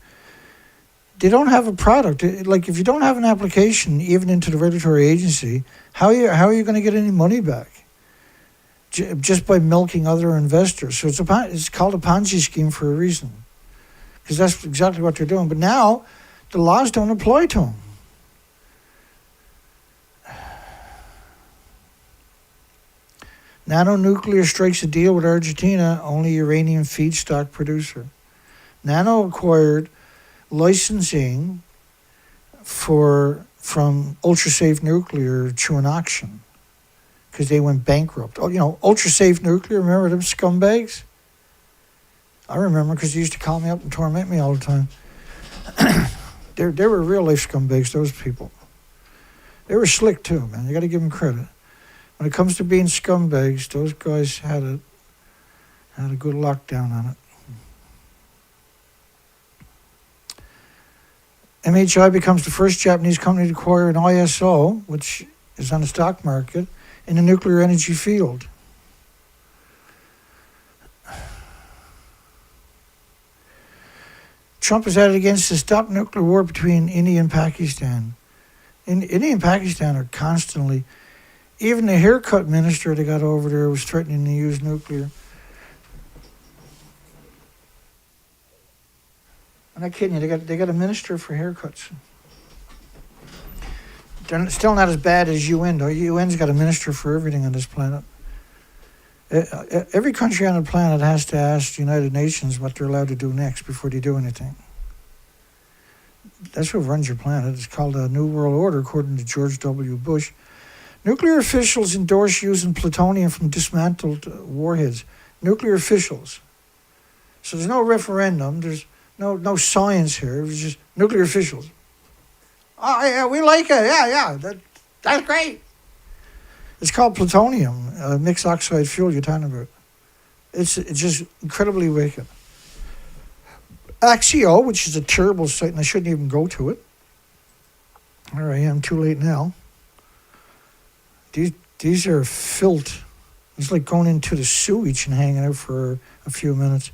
they don't have a product. Like if you don't have an application, even into the regulatory agency, how are you going to get any money back? Just by milking other investors. So it's called a Ponzi scheme for a reason, because that's exactly what they're doing. But now the laws don't apply to them. Nano-nuclear strikes a deal with Argentina, only uranium feedstock producer. Nano acquired licensing from Ultra Safe Nuclear to an auction because they went bankrupt. Oh, Ultra Safe Nuclear, remember them scumbags? I remember because they used to call me up and torment me all the time. They were real life scumbags, those people. They were slick too, man. You got to give them credit. When it comes to being scumbags, those guys had a good lockdown on it. MHI becomes the first Japanese company to acquire an ISO, which is on the stock market, in the nuclear energy field. Trump has added against the stop nuclear war between India and Pakistan. India and Pakistan are constantly, even the haircut minister they got over there was threatening to use nuclear. I'm not kidding you, they got a minister for haircuts. They're still not as bad as UN, though. UN's got a minister for everything on this planet. Every country on the planet has to ask the United Nations what they're allowed to do next before they do anything. That's what runs your planet. It's called a New World Order, according to George W. Bush. Nuclear officials endorse using plutonium from dismantled warheads. Nuclear officials. So there's no referendum. There's no science here. It was just nuclear officials. Oh, yeah, we like it. Yeah. That's great. It's called plutonium, mixed oxide fuel you're talking about. It's just incredibly wicked. Axio, which is a terrible site, and I shouldn't even go to it. There I am, too late now. These are filth. It's like going into the sewage and hanging out for a few minutes.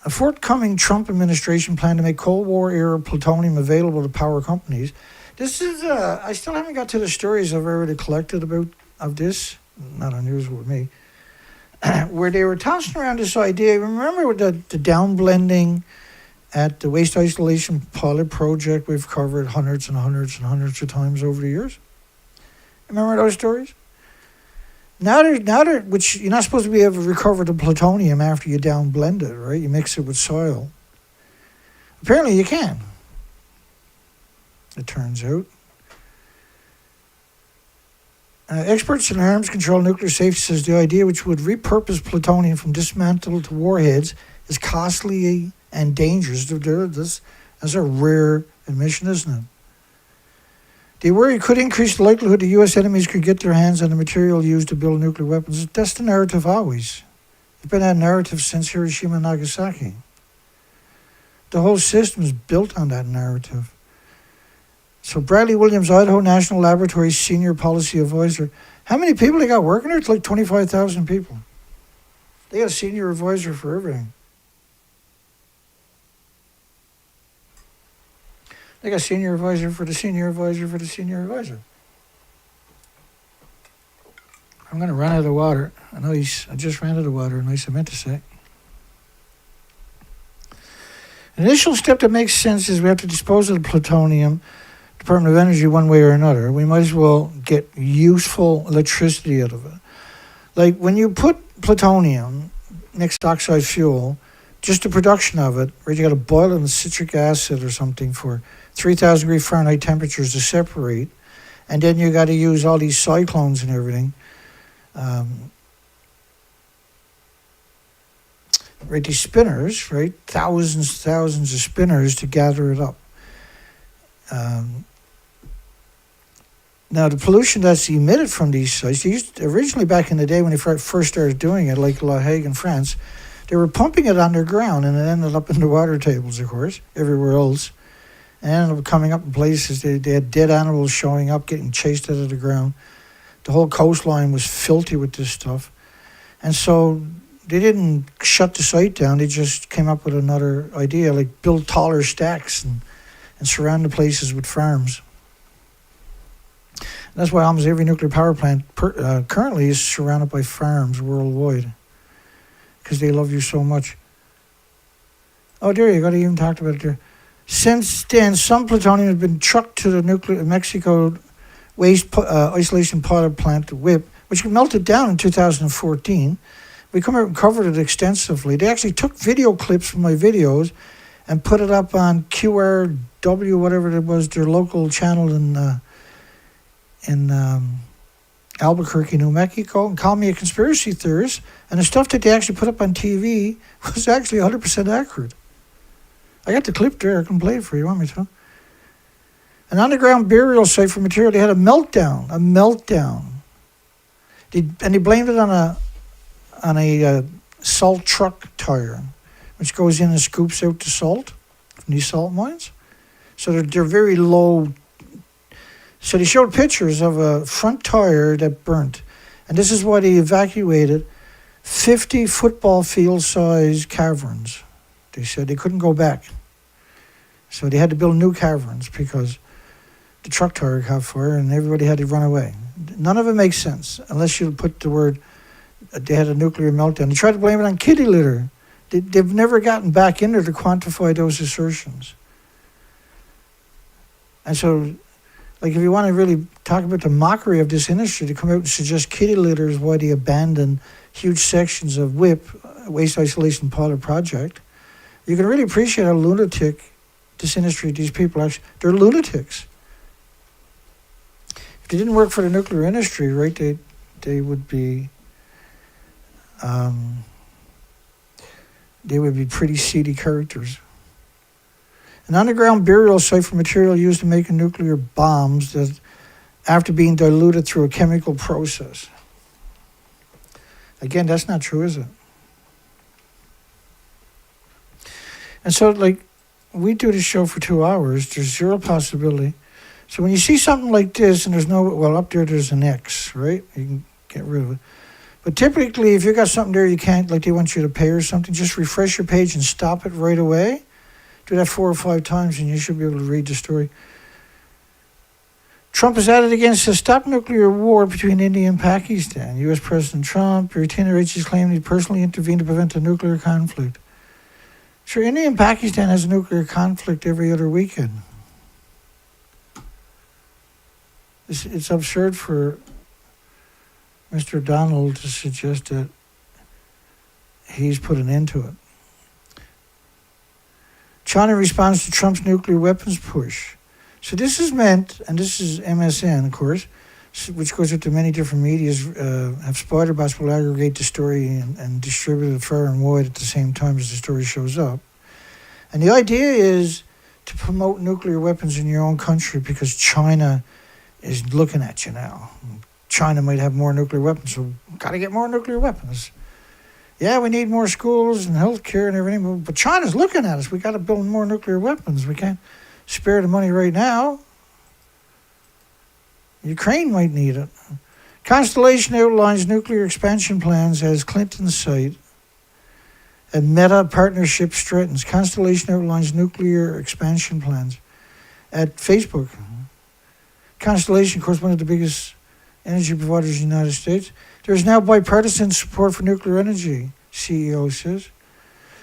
A forthcoming Trump administration plan to make Cold War-era plutonium available to power companies. This is, I still haven't got to the stories I've already collected of this, not unusual with me, where they were tossing around this idea. Remember the downblending at the Waste Isolation Pilot Project we've covered hundreds and hundreds and hundreds of times over the years? Remember those stories? Now they're, which you're not supposed to be able to recover the plutonium after you downblend it, right? You mix it with soil. Apparently you can. It turns out. Experts in arms control nuclear safety says the idea which would repurpose plutonium from dismantled to warheads is costly and dangerous. That's a rare admission, isn't it? They worry it could increase the likelihood that U.S. enemies could get their hands on the material used to build nuclear weapons. That's the narrative always. It's been that narrative since Hiroshima and Nagasaki. The whole system is built on that narrative. So Bradley Williams, Idaho National Laboratory's senior policy advisor. How many people they got working there? It's like 25,000 people. They got a senior advisor for everything. They got a senior advisor for the senior advisor for the senior advisor. I'm going to run out of water. I just ran out of water, and I meant to say. An initial step that makes sense is we have to dispose of the plutonium, Department of Energy, one way or another. We might as well get useful electricity out of it. Like when you put plutonium, mixed oxide fuel, just the production of it, right? You got to boil it in citric acid or something for 3,000 degree Fahrenheit temperatures to separate, and then you got to use all these cyclones and everything. Right, these spinners, right? Thousands of spinners to gather it up. Now, the pollution that's emitted from these sites, originally back in the day when they first started doing it, like La Hague in France, they were pumping it underground, and it ended up in the water tables, of course, everywhere else. And ended up coming up in places, they had dead animals showing up, getting chased out of the ground. The whole coastline was filthy with this stuff. And so they didn't shut the site down, they just came up with another idea, like build taller stacks and surround the places with farms. And that's why almost every nuclear power plant currently is surrounded by farms worldwide, because they love you so much. Oh, there you go, they even talked about it there. Since then, some plutonium has been trucked to the Mexico Waste Isolation Pilot Plant, WIP, which melted down in 2014. We covered it extensively. They actually took video clips from my videos and put it up on QRW, whatever it was, their local channel in Albuquerque, New Mexico, and call me a conspiracy theorist. And the stuff that they actually put up on TV was actually 100% accurate. I got the clip there. I can play it for you. Want me to? An underground burial site for material. They had a meltdown. And they blamed it on a salt truck tire, which goes in and scoops out the salt from these salt mines. So they're very low. So they showed pictures of a front tire that burnt. And this is why they evacuated 50 football field size caverns. They said they couldn't go back. So they had to build new caverns because the truck tire caught fire and everybody had to run away. None of it makes sense unless you put the word, they had a nuclear meltdown. They tried to blame it on kitty litter. They've never gotten back in there to quantify those assertions. And so, like, if you want to really talk about the mockery of this industry, to come out and suggest kitty litter is why they abandoned huge sections of WIP, Waste Isolation Pilot Project, you can really appreciate how lunatic this industry, these people actually, they're lunatics. If they didn't work for the nuclear industry, right, they would be pretty seedy characters. An underground burial site for material used to make nuclear bombs that, after being diluted through a chemical process. Again, that's not true, is it? And so, like, we do this show for 2 hours. There's zero possibility. So when you see something like this, and there's no, well, up there's an X, right? You can get rid of it. But typically, if you got something there you can't, like they want you to pay or something, just refresh your page and stop it right away. Do that 4 or 5 times and you should be able to read the story. Trump has added against the stop nuclear war between India and Pakistan. U.S. President Trump reiterates his claim he personally intervened to prevent a nuclear conflict. Sure, India and Pakistan has a nuclear conflict every other weekend. It's absurd for Mr. Donald to suggest that he's put an end to it. China responds to Trump's nuclear weapons push. So this is meant, and this is MSN, of course, which goes into many different medias, have spider bots will aggregate the story and distribute it far and wide at the same time as the story shows up. And the idea is to promote nuclear weapons in your own country because China is looking at you now. China might have more nuclear weapons, so we've got to get more nuclear weapons. Yeah, we need more schools and healthcare and everything, but China's looking at us. We got to build more nuclear weapons. We can't spare the money right now. Ukraine might need it. Constellation outlines nuclear expansion plans as Clinton site, and Meta partnership threatens. Constellation outlines nuclear expansion plans at Facebook. Constellation, of course, one of the biggest energy providers in the United States. There's now bipartisan support for nuclear energy, CEO says.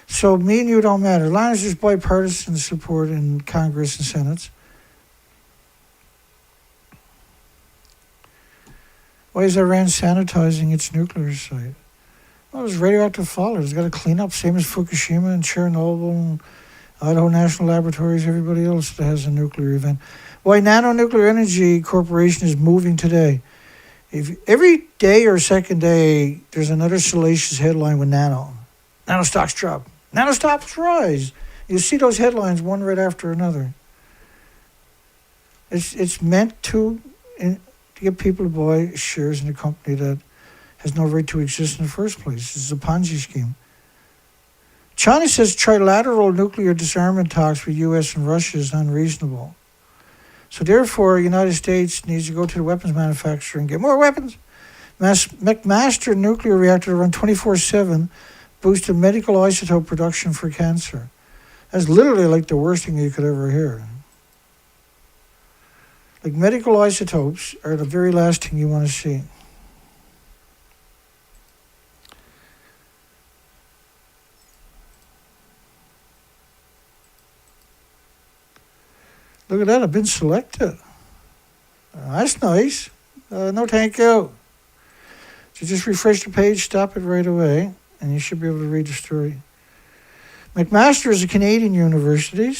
So me and you don't matter. As long as there's bipartisan support in Congress and Senate. Why is Iran sanitizing its nuclear site? Well, there's radioactive fallout. It's got to clean up, same as Fukushima and Chernobyl and Idaho National Laboratories, everybody else that has a nuclear event. Why Nano-Nuclear Energy Corporation is moving today. If every day or second day, there's another salacious headline with nano. Nano stocks drop. Nano stocks rise. You see those headlines one right after another. It's meant to get people to buy shares in a company that has no right to exist in the first place. It's a Ponzi scheme. China says trilateral nuclear disarmament talks with U.S. and Russia is unreasonable. So therefore, the United States needs to go to the weapons manufacturer and get more weapons. McMaster nuclear reactor to run 24/7 boosted medical isotope production for cancer. That's literally like the worst thing you could ever hear. Like medical isotopes are the very last thing you want to see. Look at that, I've been selected. That's nice. No thank you. So just refresh the page, stop it right away, and you should be able to read the story. McMaster is a Canadian university.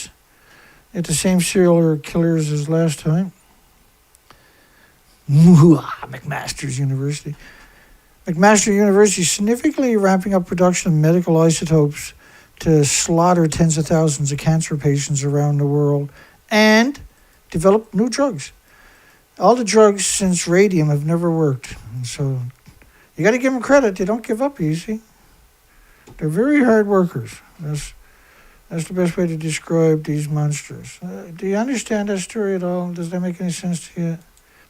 It's the same serial killers as last time. McMaster's University. McMaster University is significantly ramping up production of medical isotopes to slaughter tens of thousands of cancer patients around the world and develop new drugs. All the drugs since radium have never worked. And so you got to give them credit. They don't give up easy. They're very hard workers. That's the best way to describe these monsters. Do you understand that story at all? Does that make any sense to you?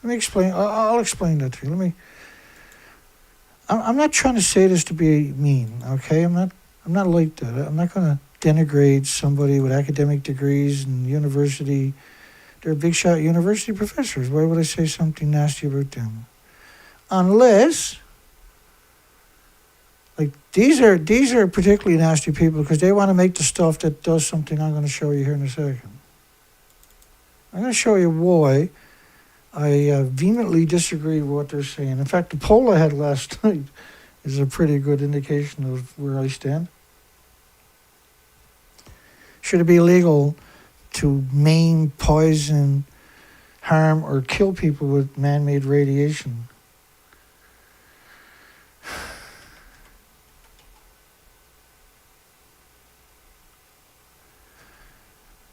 Let me explain. I'll explain that to you. I'm not trying to say this to be mean, okay? I'm not like that. I'm not going to denigrate somebody with academic degrees and university. They're big shot university professors. Why would I say something nasty about them? Unless, like, these are particularly nasty people because they want to make the stuff that does something I'm going to show you here in a second. I'm going to show you why I vehemently disagree with what they're saying. In fact, the poll I had last night is a pretty good indication of where I stand. Should it be illegal to maim, poison, harm, or kill people with man-made radiation?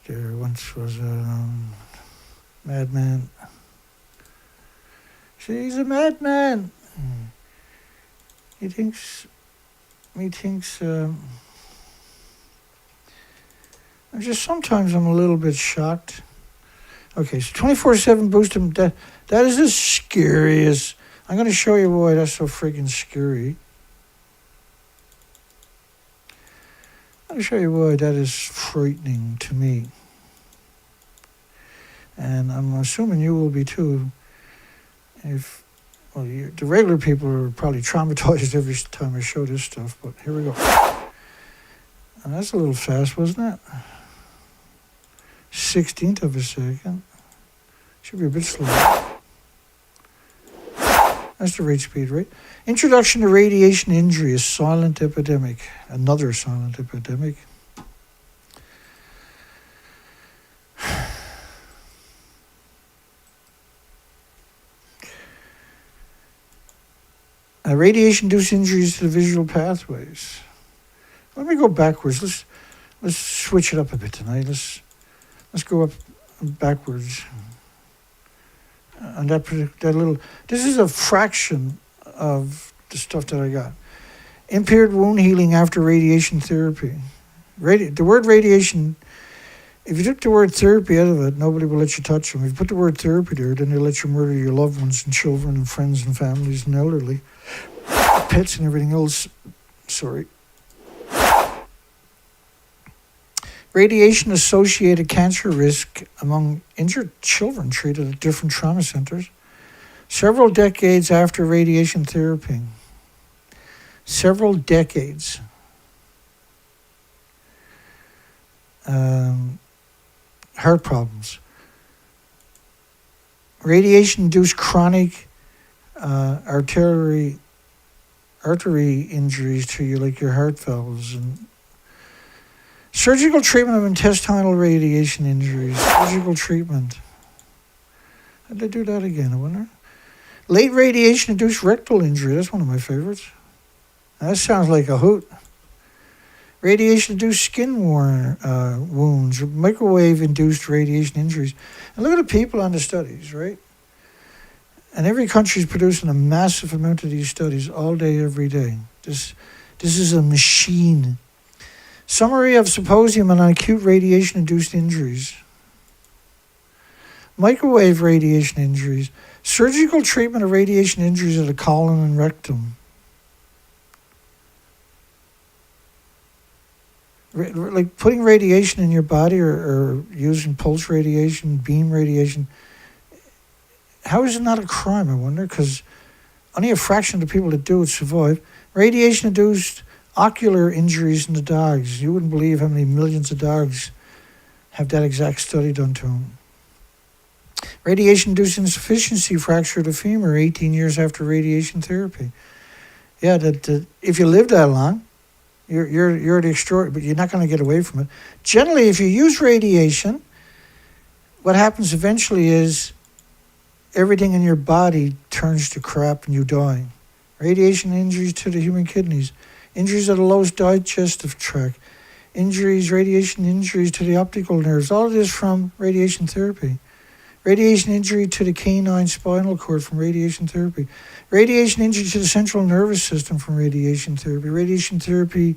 There once was a madman. He's a madman. He thinks. Sometimes I'm a little bit shocked. Okay, so 24/7 boost him. That is the scariest. I'm going to show you why that's so freaking scary. I'm going to show you why that is frightening to me. And I'm assuming you will be too. The regular people are probably traumatized every time I show this stuff, but here we go. And that's a little fast, wasn't it? 16th of a second. Should be a bit slow. That's the rate speed, right? Introduction to radiation injury, a silent epidemic. Another silent epidemic. Radiation-induced injuries to the visual pathways. Let me go backwards. Let's switch it up a bit tonight. Let's go up backwards. And that little. This is a fraction of the stuff that I got. Impaired wound healing after radiation therapy. The word radiation. If you took the word therapy out of it, nobody will let you touch them. If you put the word therapy there, then they'll let you murder your loved ones and children and friends and families and elderly, pets and everything else. Sorry. Radiation-associated cancer risk among injured children treated at different trauma centers. Several decades after radiation therapy. Several decades. Heart problems. Radiation-induced chronic artery injuries to your heart valves, and surgical treatment of intestinal radiation injuries. Surgical treatment. How'd they do that again, I wonder? Late radiation-induced rectal injury. That's one of my favorites. That sounds like a hoot. Radiation-induced skin wounds, microwave-induced radiation injuries. And look at the people on the studies, right? And every country is producing a massive amount of these studies all day, every day. This is a machine. Summary of symposium on acute radiation-induced injuries. Microwave radiation injuries. Surgical treatment of radiation injuries of the colon and rectum. Like putting radiation in your body or using pulse radiation, beam radiation. How is it not a crime, I wonder? Because only a fraction of the people that do it survive. Radiation-induced ocular injuries in the dogs. You wouldn't believe how many millions of dogs have that exact study done to them. Radiation-induced insufficiency fracture of the femur 18 years after radiation therapy. Yeah, that if you live that long, You're the extraordinary, but you're not going to get away from it. Generally, if you use radiation, what happens eventually is everything in your body turns to crap and you die. Radiation injuries to the human kidneys, injuries of the lower digestive tract, radiation injuries to the optical nerves, all of this from radiation therapy. Radiation injury to the canine spinal cord from radiation therapy. Radiation injury to the central nervous system from radiation therapy. Radiation therapy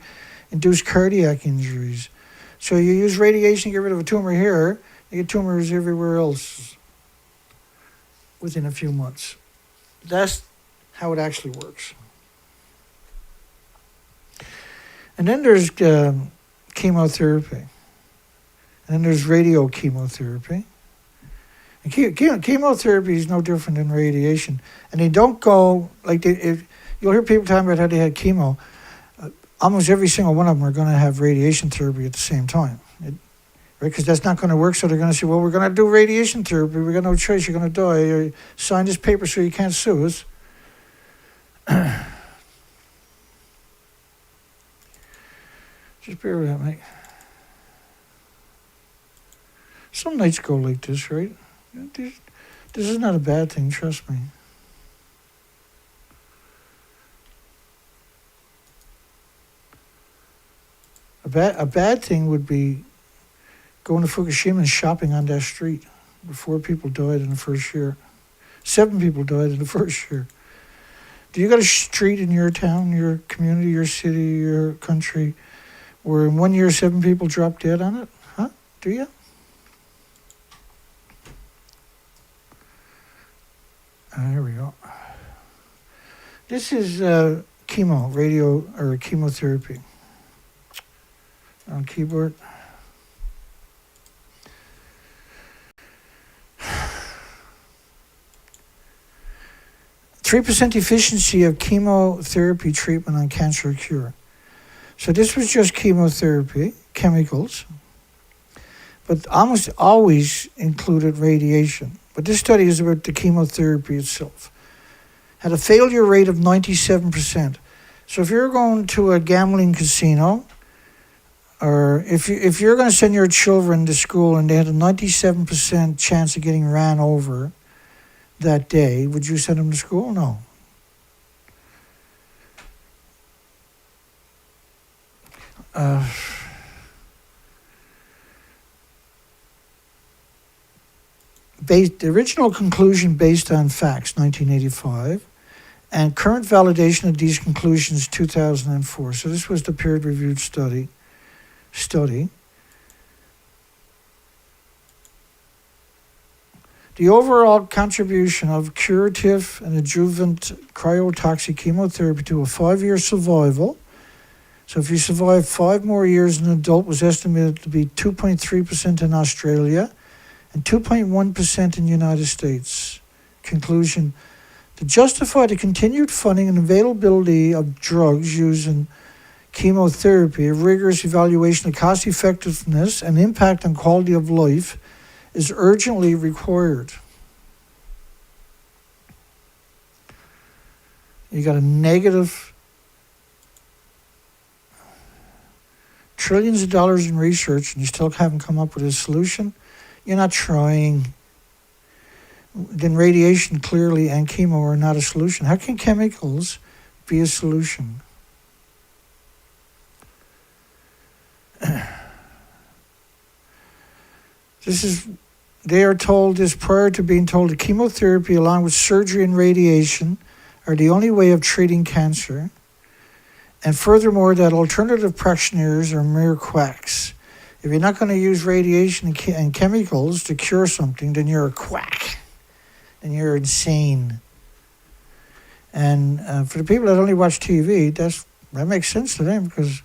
induced cardiac injuries. So you use radiation to get rid of a tumor here, you get tumors everywhere else within a few months. That's how it actually works. And then there's chemotherapy. And then there's radiochemotherapy. And chemotherapy is no different than radiation. And they don't go, you'll hear people talking about how they had chemo. Almost every single one of them are going to have radiation therapy at the same time. Right? Because that's not going to work, so they're going to say, well, we're going to do radiation therapy. We've got no choice. You're going to die. Or sign this paper so you can't sue us. Just bear with me. Some nights go like this, right? This is not a bad thing, trust me. A bad thing would be going to Fukushima and shopping on that street. 4 people died in the first year. 7 people died in the first year. Do you got a street in your town, your community, your city, your country, where in 1 year 7 people dropped dead on it? Huh? Do you? Here we go. This is chemotherapy. On keyboard. %3 efficiency of chemotherapy treatment on cancer cure. So this was just chemotherapy, chemicals, but almost always included radiation. But this study is about the chemotherapy itself. Had a failure rate of 97%. So if you're going to a gambling casino, or if you're going to send your children to school and they had a 97% chance of getting ran over that day, would you send them to school? No. The original conclusion based on facts, 1985, and current validation of these conclusions, 2004. So this was the peer-reviewed study. The overall contribution of curative and adjuvant cryotoxic chemotherapy to a 5-year survival, so if you survive 5 more years as an adult, was estimated to be 2.3% in Australia and 2.1% in the United States. Conclusion: to justify the continued funding and availability of drugs used in chemotherapy, a rigorous evaluation of cost effectiveness and impact on quality of life is urgently required. You got a negative trillions of dollars in research and you still haven't come up with a solution. You're not trying. Then radiation clearly and chemo are not a solution. How can chemicals be a solution? They are told this prior to being told that chemotherapy along with surgery and radiation are the only way of treating cancer. And furthermore, that alternative practitioners are mere quacks. If you're not going to use radiation and chemicals to cure something, then you're a quack. And you're insane. And for the people that only watch TV, that makes sense to them because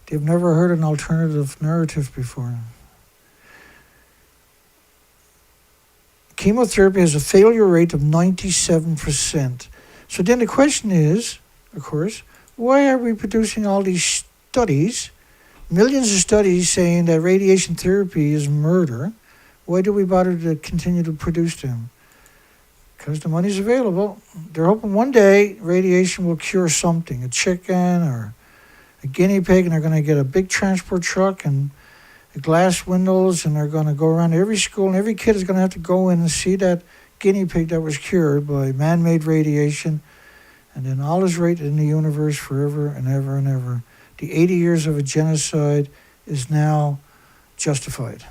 they've never heard an alternative narrative before. Chemotherapy has a failure rate of 97%. So then the question is, of course, why are we producing all these studies, millions of studies saying that radiation therapy is murder? Why do we bother to continue to produce them? Because the money's available. They're hoping one day radiation will cure something, a chicken or a guinea pig, and they're going to get a big transport truck and glass windows, and they're going to go around every school, and every kid is going to have to go in and see that guinea pig that was cured by man-made radiation, and then all is right in the universe forever and ever and ever. The 80 years of a genocide is now justified.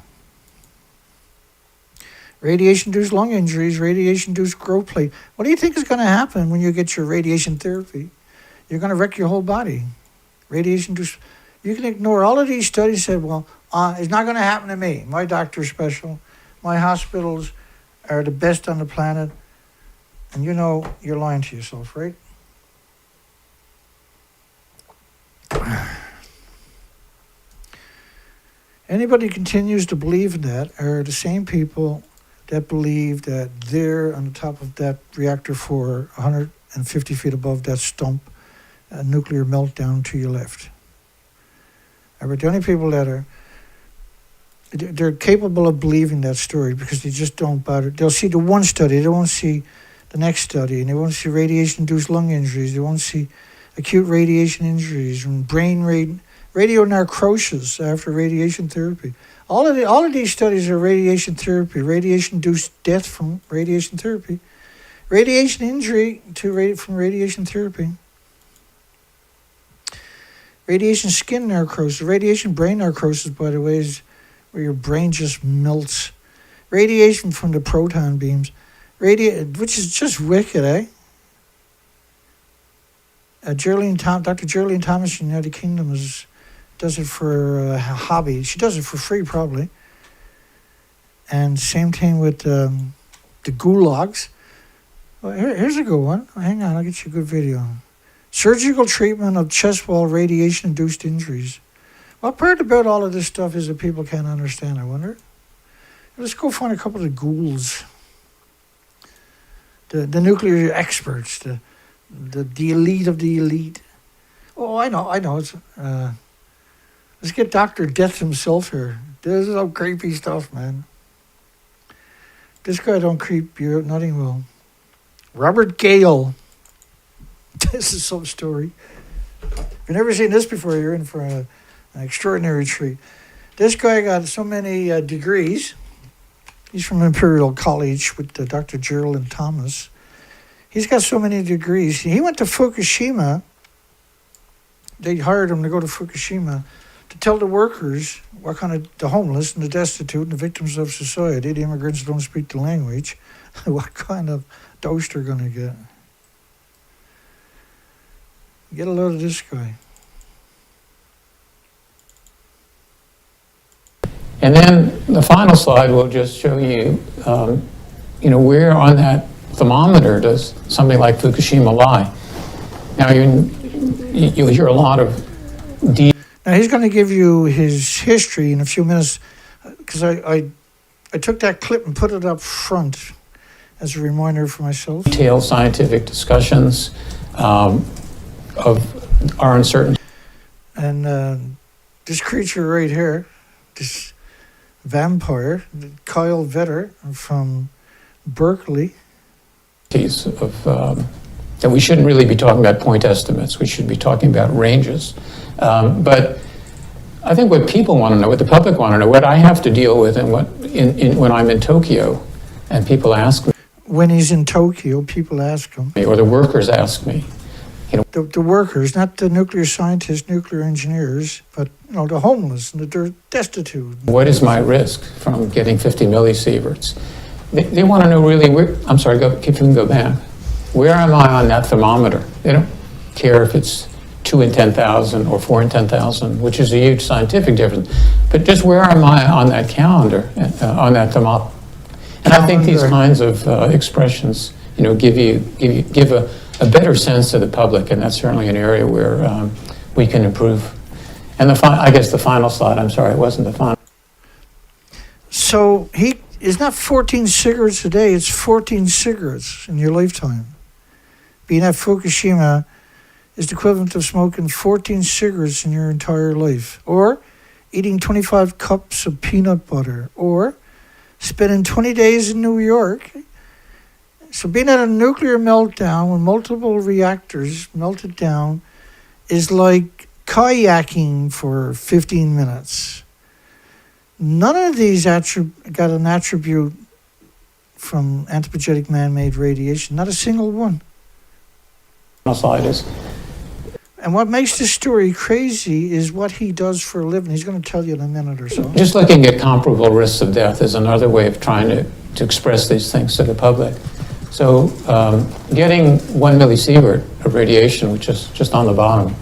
Radiation-induced lung injuries, radiation-induced growth plate. What do you think is going to happen when you get your radiation therapy? You're going to wreck your whole body. Radiation-induced. You can ignore all of these studies. Said, well, it's not going to happen to me. My doctor's special. My hospitals are the best on the planet. And you know you're lying to yourself, right? Anybody continues to believe in that are the same people that believe that they're on the top of that reactor for 150 feet above that stump, a nuclear meltdown to your left. But the only people that are, they're capable of believing that story because they just don't bother. They'll see the one study, they won't see the next study, and they won't see radiation-induced lung injuries, they won't see acute radiation injuries and brain radionecrosis after radiation therapy. All of these studies are radiation therapy, radiation-induced death from radiation therapy, radiation injury from radiation therapy, radiation skin necrosis, radiation brain necrosis, by the way, is where your brain just melts. Radiation from the proton beams, which is just wicked, eh? Dr. Geraldine Thomas in the United Kingdom does it for a hobby. She does it for free, probably. And same thing with the gulags. Well, here's a good one. Hang on, I'll get you a good video. Surgical treatment of chest wall radiation-induced injuries. What part about all of this stuff is that people can't understand, I wonder? Let's go find a couple of the ghouls. The nuclear experts, the elite of the elite. Oh, I know. It's, let's get Dr. Death himself here. This is some creepy stuff, man. This guy don't creep you out, nothing will. Robert Gale. This is some story. If you've never seen this before, you're in for an extraordinary treat. This guy got so many degrees. He's from Imperial College with Dr. Geraldine Thomas. He's got so many degrees. He went to Fukushima. They hired him to go to Fukushima to tell the workers what kind of, the homeless and the destitute and the victims of society, the immigrants who don't speak the language, what kind of dose they're going to get. Get a load of this guy. And then the final slide will just show you, where on that thermometer does something like Fukushima lie. Now you'll hear a lot of Now he's going to give you his history in a few minutes, because I took that clip and put it up front as a reminder for myself. detailed scientific discussions of our uncertainty. And this creature right here, this vampire, Kyle Vetter from Berkeley. That we shouldn't really be talking about point estimates. We should be talking about ranges. But I think what people want to know, what the public want to know, what I have to deal with, and when I'm in Tokyo, and people ask me. When he's in Tokyo, people ask him. Or the workers ask me. The workers, not the nuclear scientists, nuclear engineers, but the homeless and the destitute. What is my risk from getting 50 millisieverts? They want to know really where. I'm sorry, if you can go back. Where am I on that thermometer? They don't care if it's 2 in 10,000 or 4 in 10,000, which is a huge scientific difference. But just where am I on that calendar, on that thermometer? And I think these kinds of expressions, give a better sense to the public, and that's certainly an area where we can improve. And I guess the final slide. I'm sorry, it wasn't the final. So it's not 14 cigarettes a day, it's 14 cigarettes in your lifetime. Being at Fukushima is the equivalent of smoking 14 cigarettes in your entire life, or eating 25 cups of peanut butter, or spending 20 days in New York. So being at a nuclear meltdown when multiple reactors melted down is like kayaking for 15 minutes. None of these got an attribute from anthropogenic man-made radiation. Not a single one. Sinusitis. And what makes this story crazy is what he does for a living. He's going to tell you in a minute or so. Just looking at comparable risks of death is another way of trying to express these things to the public. So getting 1 millisievert of radiation, which is just on the bottom,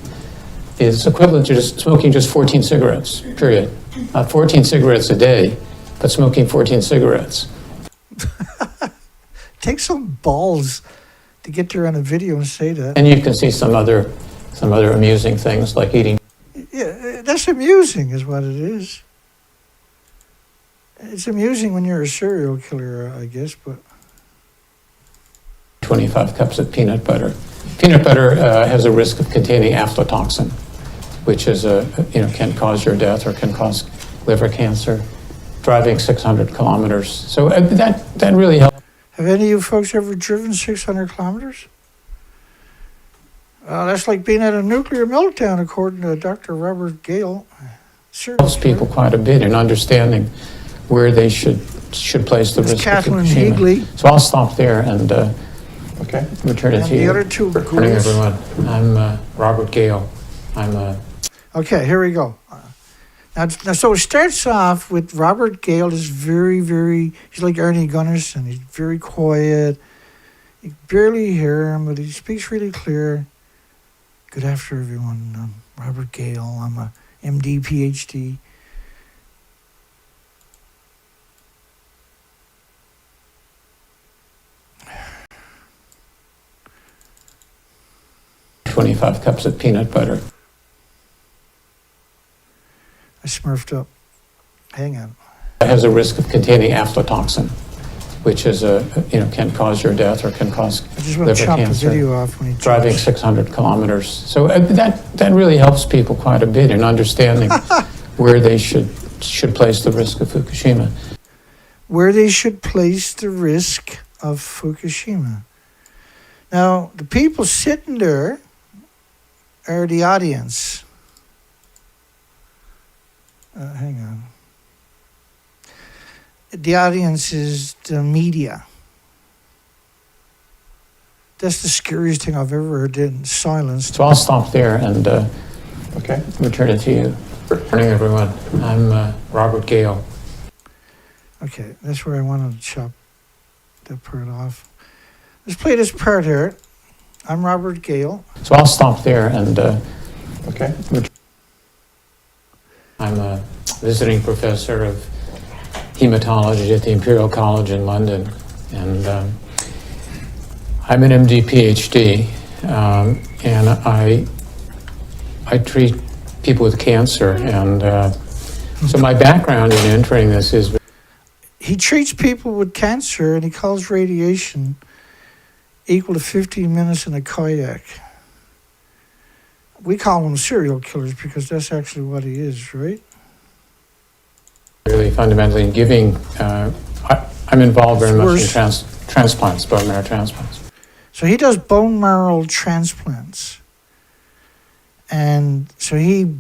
is equivalent to just smoking just 14 cigarettes, period. Not 14 cigarettes a day, but smoking 14 cigarettes. Take some balls to get there on a video and say that. And you can see some other amusing things like eating. Yeah, that's amusing is what it is. It's amusing when you're a serial killer, I guess, but... 25 cups of peanut butter. Peanut butter has a risk of containing aflatoxin, which is can cause your death or can cause liver cancer. Driving 600 kilometers. So that really helps. Have any of you folks ever driven 600 kilometers? That's like being at a nuclear meltdown, according to Dr. Robert Gale. Helps people quite a bit in understanding where they should place the risk Kathleen of Fukushima. Higley. So I'll stop there and return it And to you. the other two Good morning, ghouls. everyone. I'm Robert Gale. I'm Okay, here we go. Now, so it starts off with Robert Gale is he's like Ernie Gunnarsson. He's very quiet. You can barely hear him, but he speaks really clear. Good afternoon, everyone. I'm Robert Gale. I'm a MD, PhD. 25 cups of peanut butter. I smurfed up. Hang on. It has a risk of containing aflatoxin, which is can cause your death or can cause I just want to liver chop cancer. the video off when he Driving talks. 600 kilometers. So that really helps people quite a bit in understanding where they should place the risk of Fukushima. Where they should place the risk of Fukushima. Now, the people sitting there are the audience. Hang on. The audience is the media. That's the scariest thing I've ever heard in silence. So I'll stop there and return it to you. Good morning, everyone. I'm Robert Gale. Okay, that's where I wanted to chop that part off. Let's play this part here. I'm Robert Gale. So I'll stop there and I'm a visiting professor of hematology at the Imperial College in London, and I'm an MD PhD, and I treat people with cancer, and so my background in entering this is... He treats people with cancer, and he calls radiation equal to 15 minutes in a kayak. We call them serial killers because that's actually what he is, right? Really fundamentally in giving, I'm involved very much in transplants, bone marrow transplants. So he does bone marrow transplants. And so he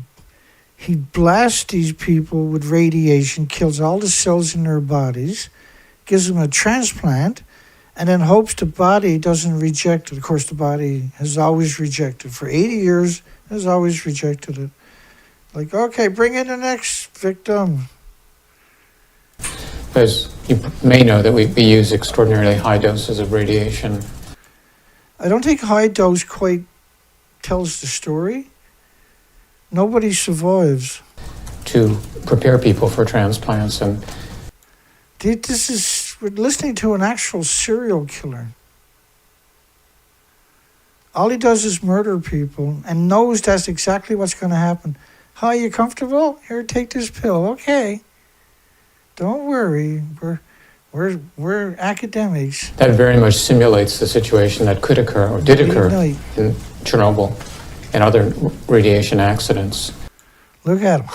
blasts these people with radiation, kills all the cells in their bodies, gives them a transplant, and then hopes the body doesn't reject it. Of course, the body has always rejected. For 80 years, has always rejected it. Like, okay, bring in the next victim. Because you may know that we use extraordinarily high doses of radiation. I don't think high dose quite tells the story. Nobody survives. To prepare people for transplants. And We're listening to an actual serial killer. All he does is murder people and knows that's exactly what's going to happen. Hi, you comfortable? Here, take this pill. Okay. Don't worry. We're academics. that very much simulates the situation that could occur or did occur in Chernobyl and other radiation accidents. Look at him.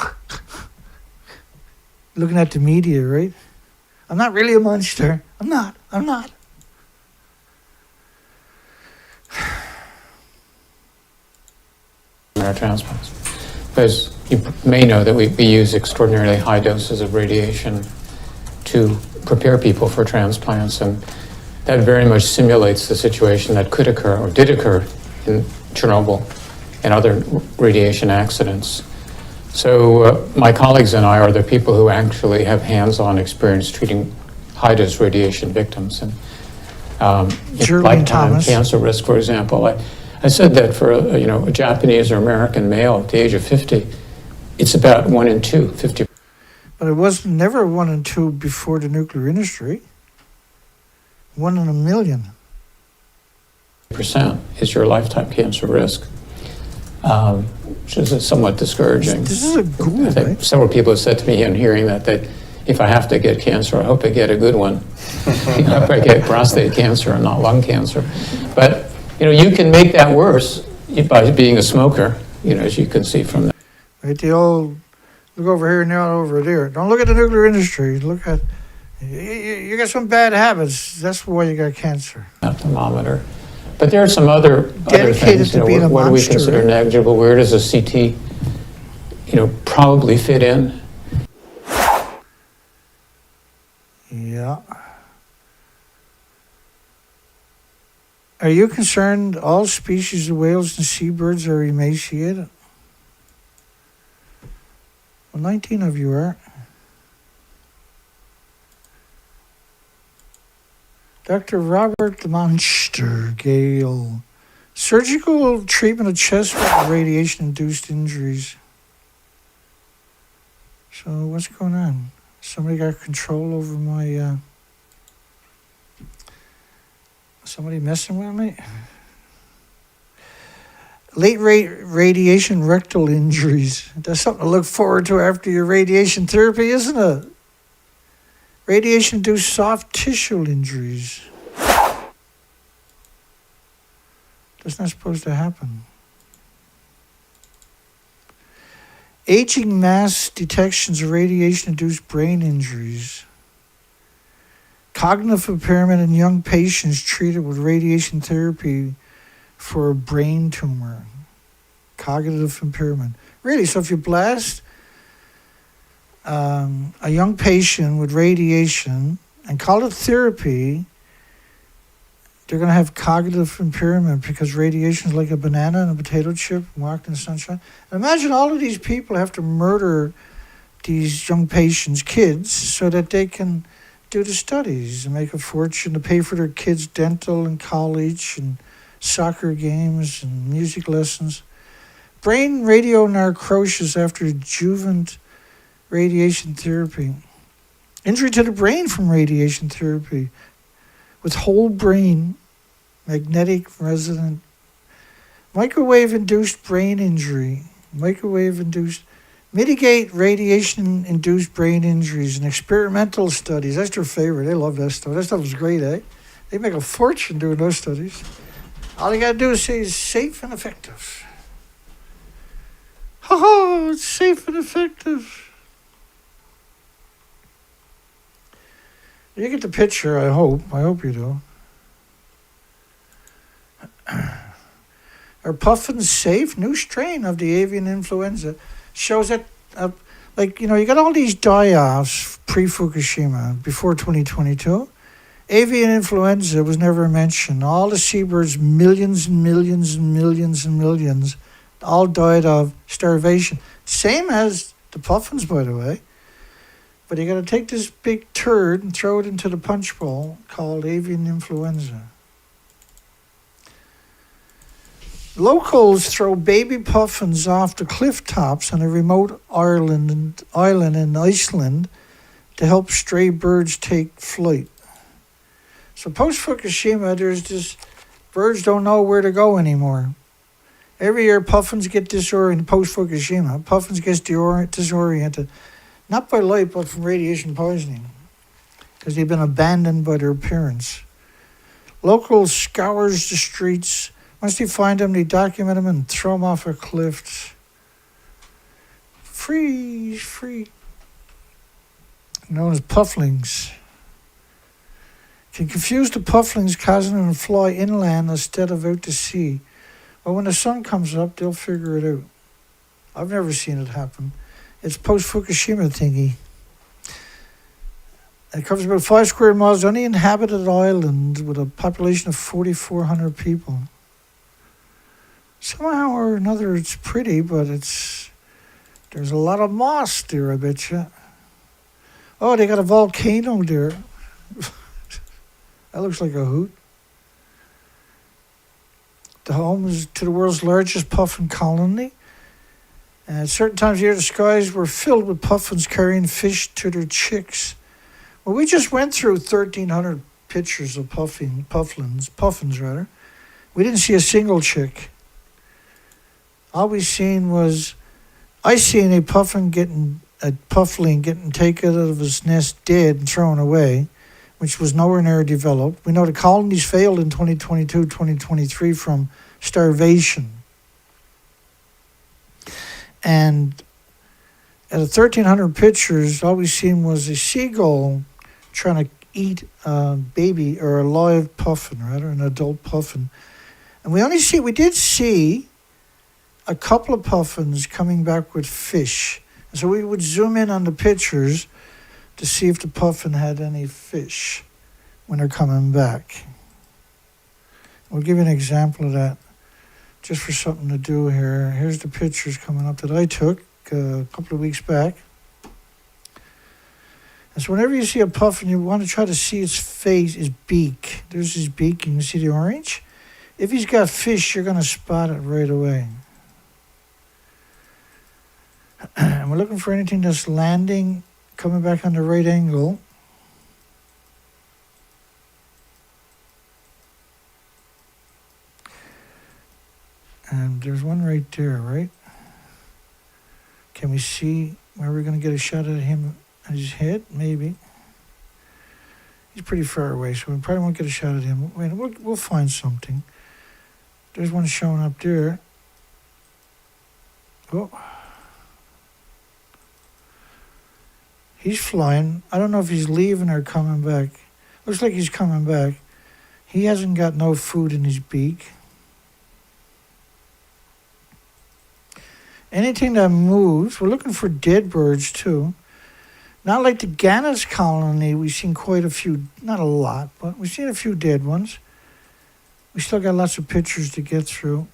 Looking at the media, right? I'm not really a monster. I'm not. Marrow transplants. Because you may know that we use extraordinarily high doses of radiation to prepare people for transplants, and that very much simulates the situation that could occur or did occur in Chernobyl and other radiation accidents. So my colleagues and I are the people who actually have hands-on experience treating high-dose radiation victims. And lifetime Thomas. cancer risk, for example, I said that for a Japanese or American male at the age of 50, it's about 1 in 2, 50%. But it was never 1 in 2 before the nuclear industry. 1 in a million. Is your lifetime cancer risk, which is somewhat discouraging. This is a goal, I think right? several people have said to me in hearing that if I have to get cancer, I hope I get a good one. I hope I get prostate cancer and not lung cancer. But you can make that worse by being a smoker. As you can see from that. Right, the old look over here, now over there. Don't look at the nuclear industry. Look at you got some bad habits. That's why you got cancer. Thermometer. But there are some other Dedicated things. to being a what do we monster, consider right? negligible? Where does a CT, probably fit in? Yeah. Are you concerned all species of whales and seabirds are emaciated? Well, 19 of you are. Dr. Robert the Monster Gale. Surgical treatment of chest wound radiation-induced injuries. So what's going on? Somebody got control over my... Somebody messing with me? Late radiation rectal injuries. That's something to look forward to after your radiation therapy, isn't it? Radiation-induced soft tissue injuries. That's not supposed to happen. Aging mass detections of radiation-induced brain injuries. Cognitive impairment in young patients treated with radiation therapy for a brain tumor. Cognitive impairment. Really, so if you blast a young patient with radiation and call it therapy, they're going to have cognitive impairment because radiation is like a banana and a potato chip walked in the sunshine. And imagine all of these people have to murder these young patients' kids so that they can do the studies and make a fortune to pay for their kids' dental and college and soccer games and music lessons. Brain radionecrosis after adjuvant radiation therapy. Injury to the brain from radiation therapy with whole brain magnetic resonant microwave-induced brain injury. Microwave-induced mitigate radiation-induced brain injuries and experimental studies. That's their favorite. They love that stuff. That stuff is great, eh? They make a fortune doing those studies. All you got to do is say it's safe and effective. Oh, it's safe and effective. You get the picture, I hope. I hope you do. Are puffins safe? New strain of the avian influenza shows that, you got all these die-offs pre-Fukushima, before 2022. Avian influenza was never mentioned. All the seabirds, millions and millions and millions and millions, all died of starvation. Same as the puffins, by the way. But you got to take this big turd and throw it into the punch bowl called avian influenza. Locals throw baby puffins off the cliff tops on a remote island in Iceland to help stray birds take flight. So post-Fukushima, there's this, birds don't know where to go anymore. Every year, puffins get disoriented. Post-Fukushima, puffins get disoriented. Not by light, but from radiation poisoning, because they've been abandoned by their parents. Locals scours the streets. Once they find them, they document them and throw them off a cliff. Free. Known as pufflings. Can confuse the pufflings, causing them to fly inland instead of out to sea. But when the sun comes up, they'll figure it out. I've never seen it happen. It's post-Fukushima thingy. It covers about 5 square miles, only inhabited island with a population of 4,400 people. Somehow or another, it's pretty, but there's a lot of moss there, I bet you. Oh, they got a volcano there. That looks like a hoot. The home is to the world's largest puffin colony. And at certain times of year, the skies were filled with puffins carrying fish to their chicks. Well, we just went through 1,300 pictures of puffins. We didn't see a single chick. All we seen was, I seen a puffling getting taken out of his nest dead and thrown away, which was nowhere near developed. We know the colonies failed in 2022, 2023 from starvation. And out of 1,300 pictures, all we seen was a seagull trying to eat a baby or a live puffin, rather, an adult puffin. And we did see a couple of puffins coming back with fish. And so we would zoom in on the pictures to see if the puffin had any fish when they're coming back. We'll give you an example of that just for something to do here. Here's the pictures coming up that I took a couple of weeks back. And so whenever you see a puffin, you want to try to see its face, its beak. There's his beak, you can see the orange. If he's got fish, you're going to spot it right away. And we're looking for anything that's landing, coming back on the right angle. And there's one right there, right? Can we see where we're going to get a shot at him and his head? Maybe. He's pretty far away, so we probably won't get a shot at him. Wait, we'll find something. There's one showing up there. Oh. He's flying. I don't know if he's leaving or coming back. Looks like he's coming back. He hasn't got no food in his beak. Anything that moves, we're looking for dead birds too. Not like the Gannis colony, we've seen quite a few, not a lot, but we've seen a few dead ones. We still got lots of pictures to get through.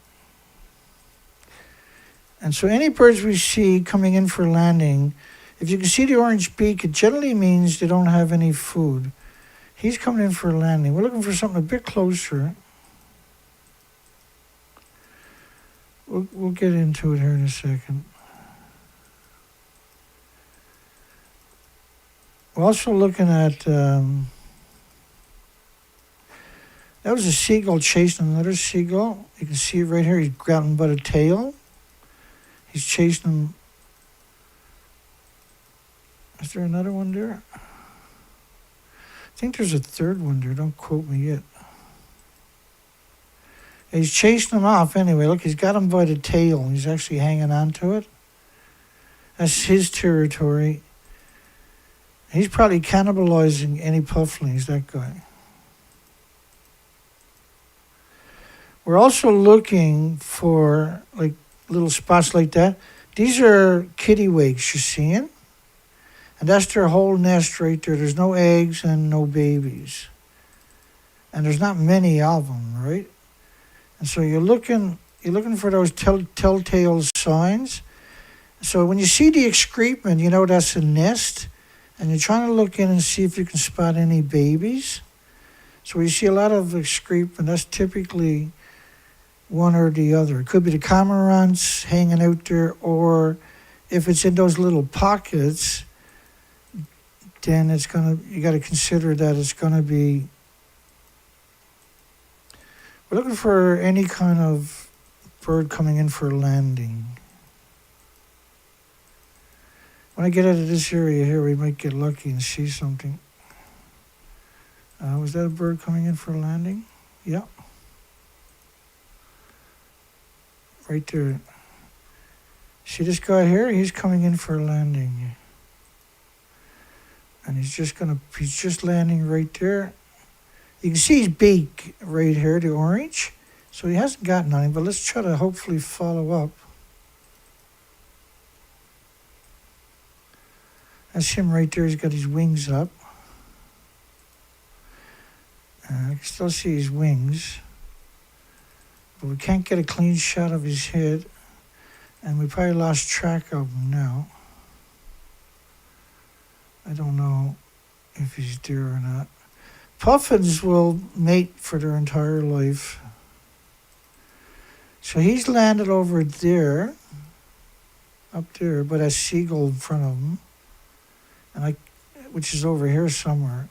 And so any birds we see coming in for landing, if you can see the orange beak, it generally means they don't have any food. He's coming in for a landing. We're looking for something a bit closer. We'll get into it here in a second. We're also looking at, that was a seagull chasing another seagull. You can see it right here. He's grabbing him by the tail. He's chasing him. Is there another one there? I think there's a third one there. Don't quote me yet. He's chasing him off anyway. Look, he's got him by the tail. He's actually hanging on to it. That's his territory. He's probably cannibalizing any pufflings, that guy. We're also looking for like little spots like that. These are kittiwakes you're seeing. And that's their whole nest right there. There's no eggs and no babies. And there's not many of them, right? And so you're looking for those telltale signs. So when you see the excrement, you know that's a nest. And you're trying to look in and see if you can spot any babies. So you see a lot of excrement. That's typically one or the other. It could be the cormorants hanging out there, or if it's in those little pockets, then you got to consider that it's going to be. We're looking for any kind of bird coming in for a landing. When I get out of this area here, we might get lucky and see something. Was that a bird coming in for a landing? Yeah. Right there. See this guy here? He's coming in for a landing. And he's just landing right there. You can see his beak right here, the orange. So he hasn't gotten anything, but let's try to hopefully follow up. That's him right there. He's got his wings up. I can still see his wings. But we can't get a clean shot of his head. And we probably lost track of him now. I don't know if he's there or not. Puffins will mate for their entire life. So he's landed over there, up there, by that seagull in front of him, and which is over here somewhere.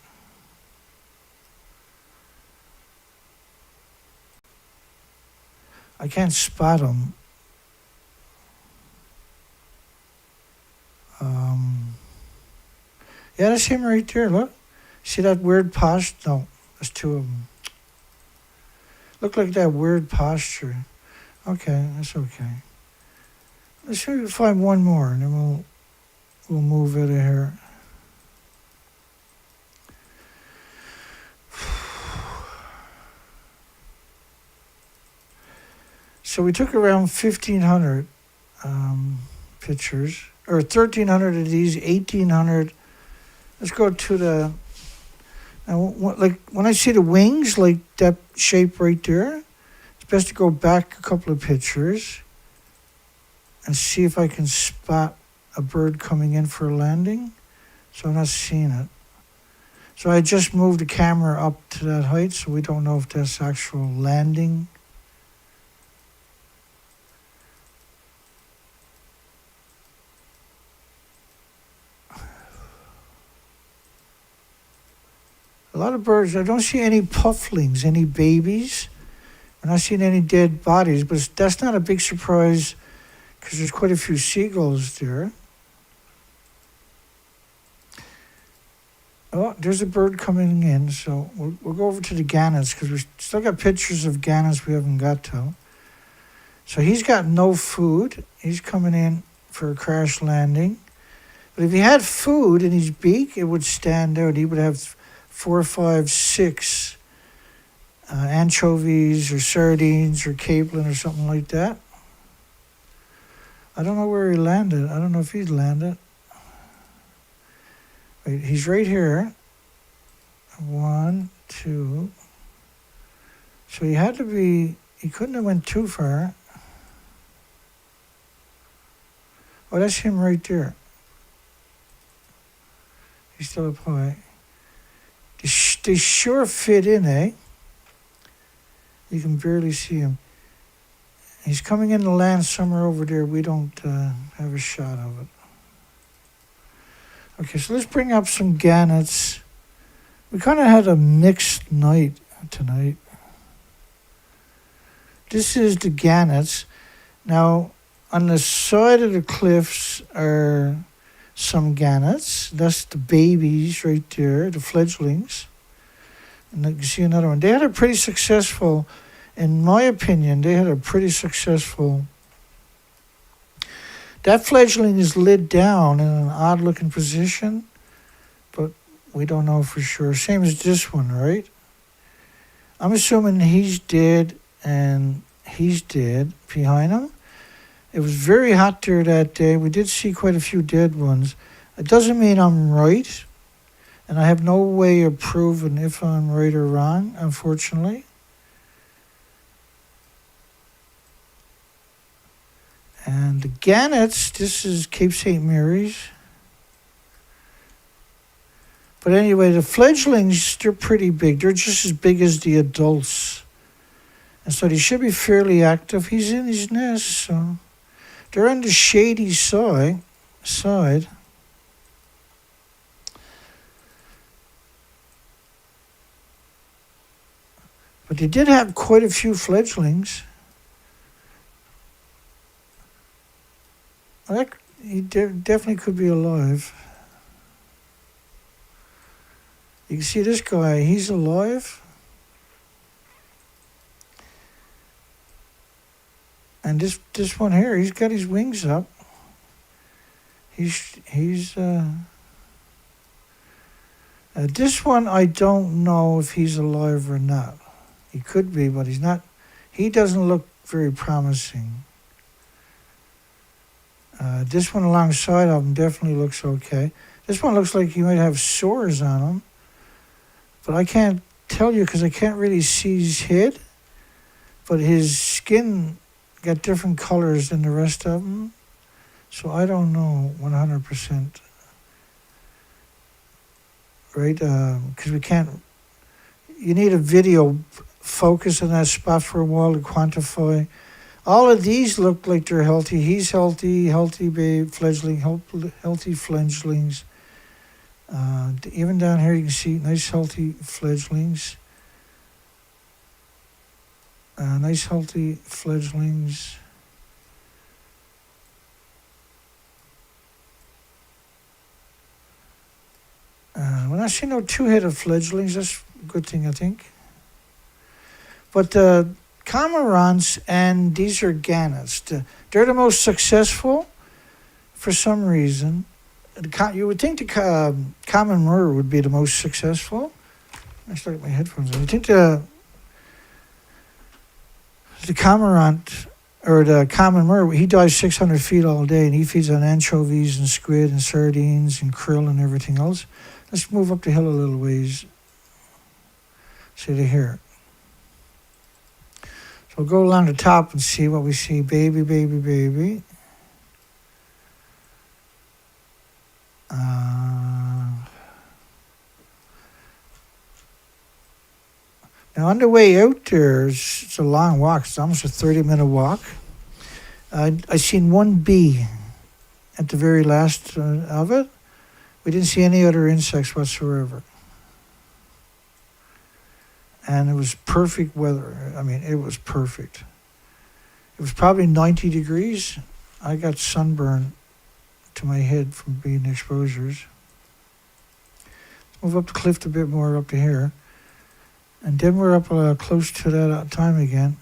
I can't spot him. Yeah, that's him right there, look. See that weird posture? No, there's two of them. Look like that weird posture. Okay, that's okay. Let's see if we can find one more, and then we'll move out of here. So we took around 1,500 pictures, or 1,300 of these, 1,800. Let's go to the. Now, like when I see the wings, like that shape right there, it's best to go back a couple of pictures and see if I can spot a bird coming in for a landing. So I'm not seeing it. So I just moved the camera up to that height, so we don't know if that's actual landing. A lot of birds, I don't see any pufflings, any babies. I'm not seeing any dead bodies, but that's not a big surprise because there's quite a few seagulls there. Oh, there's a bird coming in, so we'll go over to the gannets because we still got pictures of gannets we haven't got to. So he's got no food. He's coming in for a crash landing. But if he had food in his beak, it would stand out. He would have 4, 5, 6 anchovies or sardines or capelin or something like that. I don't know where he landed. I don't know if he's landed. Wait, he's right here. 1, 2. So he had to be, he couldn't have went too far. Oh, that's him right there. He's still up high. They sure fit in, eh? You can barely see him. He's coming in to land somewhere over there. We don't have a shot of it. Okay, so let's bring up some gannets. We kind of had a mixed night tonight. This is the gannets. Now, on the side of the cliffs are some gannets. That's the babies right there, the fledglings. And you can see another one. They had a pretty successful, in my opinion, that fledgling is lid down in an odd looking position, but we don't know for sure. Same as this one, right? I'm assuming he's dead and he's dead behind him. It was very hot there that day. We did see quite a few dead ones. It doesn't mean I'm right, and I have no way of proving if I'm right or wrong, unfortunately. And the gannets, this is Cape St. Mary's. But anyway, the fledglings, they're pretty big. They're just as big as the adults. And so they should be fairly active. He's in his nest, so they're on the shady side. But they did have quite a few fledglings. He definitely could be alive. You can see this guy, he's alive. And this one here, he's got his wings up. This one, I don't know if he's alive or not. He could be, but he's not. He doesn't look very promising. This one alongside of him definitely looks okay. This one looks like he might have sores on him, but I can't tell you because I can't really see his head. But his skin got different colors than the rest of them, so I don't know 100%. Right? Because we can't. You need a video focus on that spot for a while to quantify. All of these look like they're healthy. He's healthy, healthy babe, fledgling, healthy fledglings. Even down here, you can see nice, healthy fledglings. Nice, healthy fledglings. We're not seeing no two-headed fledglings. That's a good thing, I think. But the cormorants and these are gannets. They're the most successful for some reason. You would think the common murre would be the most successful. I start my headphones on. You think the cormorant or the common murre, he dives 600 feet all day and he feeds on anchovies and squid and sardines and krill and everything else. Let's move up the hill a little ways. See to here. So we'll go along the top and see what we see. Baby, baby, baby. Now on the way out there, it's a long walk. It's almost a 30-minute walk. I seen one bee at the very last of it. We didn't see any other insects whatsoever. And it was perfect weather. I mean, it was perfect. It was probably 90 degrees. I got sunburn to my head from being exposures. Move up the cliff a bit more up to here. And then we're up close to that time again.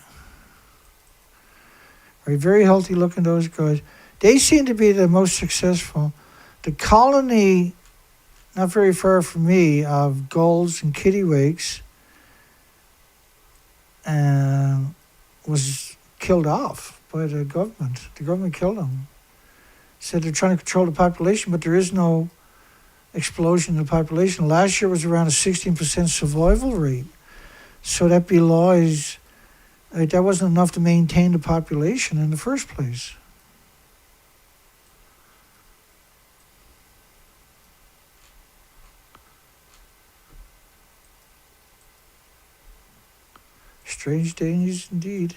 Right, very healthy looking, those guys. They seem to be the most successful. The colony, not very far from me, of gulls and kittiwakes was killed off by the government. The government killed them. Said they're trying to control the population, but there is no explosion in the population. Last year was around a 16% survival rate. So that belies that wasn't enough to maintain the population in the first place. Strange days indeed.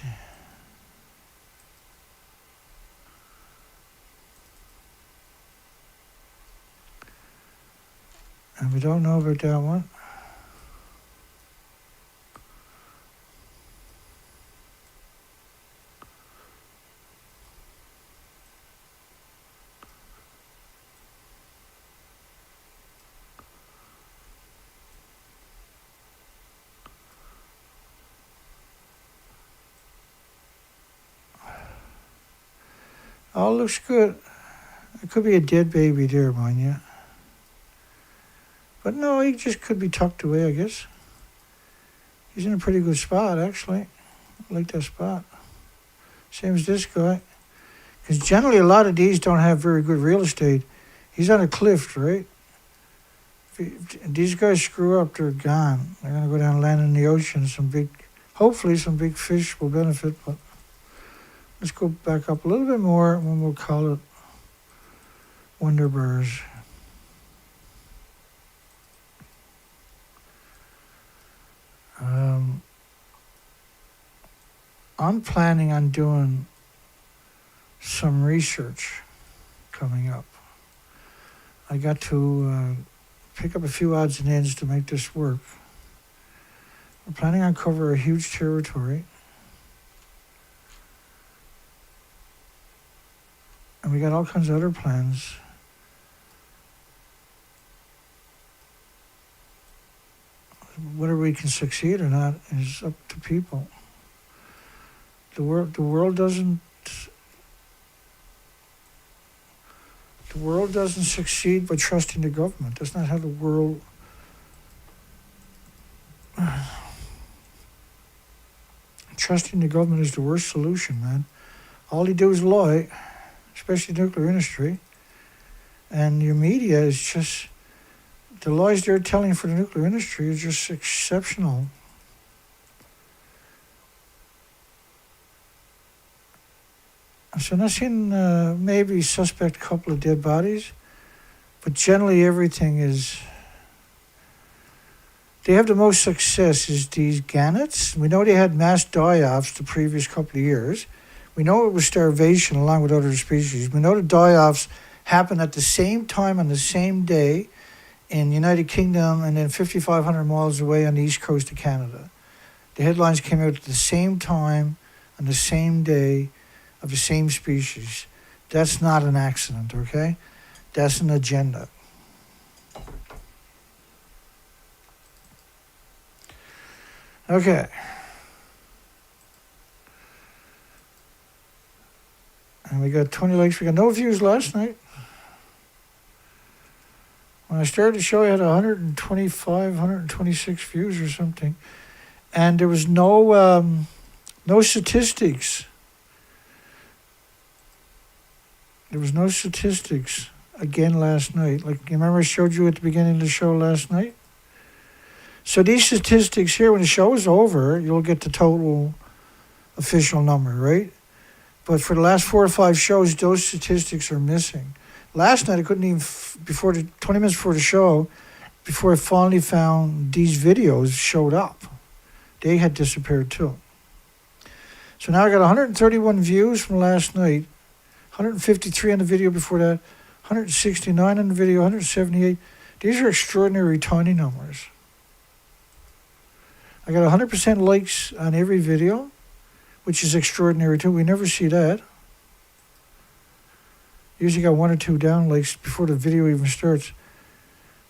And we don't know about that one. All looks good. It could be a dead baby there, mind you. But no, he just could be tucked away, I guess. He's in a pretty good spot, actually. I like that spot. Same as this guy. Because generally a lot of these don't have very good real estate. He's on a cliff, right? If these guys screw up, they're gone. They're going to go down and land in the ocean. Hopefully some big fish will benefit, but let's go back up a little bit more and we'll call it Wonderburs. I'm planning on doing some research coming up. I got to pick up a few odds and ends to make this work. We're planning on cover a huge territory. And we got all kinds of other plans. Whether we can succeed or not is up to people. The world doesn't succeed by trusting the government. That's not how the world. Trusting the government is the worst solution, man. All they do is lie, especially the nuclear industry. And your media is just, the lies they're telling for the nuclear industry is just exceptional. So I've seen maybe suspect couple of dead bodies, but generally everything is, they have the most success is these gannets. We know they had mass die-offs the previous couple of years. We know it was starvation along with other species. We know the die-offs happened at the same time on the same day in the United Kingdom and then 5,500 miles away on the east coast of Canada. The headlines came out at the same time on the same day of the same species. That's not an accident, okay? That's an agenda. Okay. And we got 20 likes. We got no views last night. When I started the show, I had 125, 126 views or something. And there was no statistics. There was no statistics again last night. Like, you remember I showed you at the beginning of the show last night? So these statistics here, when the show is over, you'll get the total official number, right? But for the last 4 or 5 shows, those statistics are missing. Last night, I couldn't even, 20 minutes before the show, before I finally found these videos showed up. They had disappeared too. So now I got 131 views from last night, 153 on the video before that, 169 on the video, 178. These are extraordinary tiny numbers. I got 100% likes on every video, which is extraordinary too. We never see that. Usually got 1 or 2 down likes before the video even starts.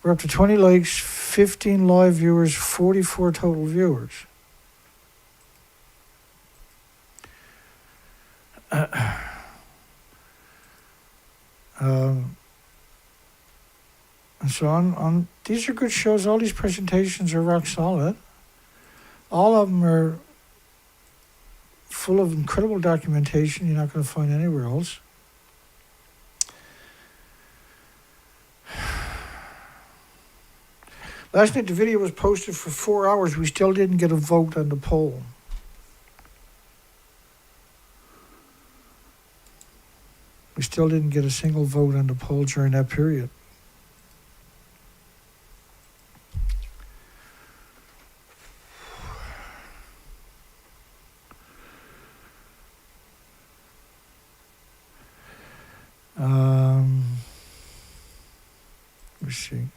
We're up to 20 likes, 15 live viewers, 44 total viewers. And so on, these are good shows. All these presentations are rock solid. All of them are full of incredible documentation you're not going to find anywhere else. Last night the video was posted for 4 hours. We still didn't get a vote on the poll. We still didn't get a single vote on the poll during that period. Let's see.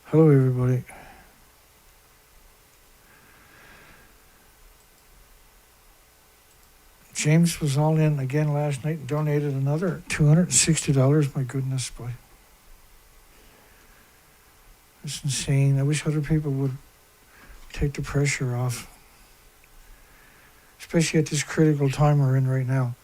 Hello, everybody. James was all in again last night and donated another $260. My goodness, boy. It's insane. I wish other people would take the pressure off, especially at this critical time we're in right now.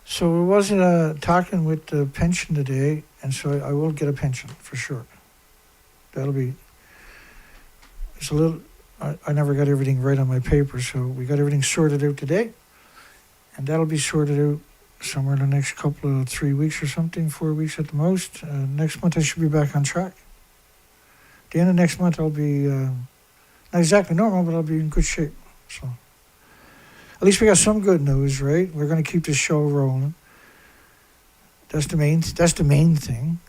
So I wasn't talking with the pension today, and so I will get a pension for sure. That'll be, it's a little, I never got everything right on my paper, so we got everything sorted out today, and that'll be sorted out somewhere in the next couple of 3 weeks or something, 4 weeks at the most. Next month I should be back on track. At the end of next month I'll be, not exactly normal, but I'll be in good shape, so. At least we got some good news, right? We're going to keep this show rolling. That's the main thing.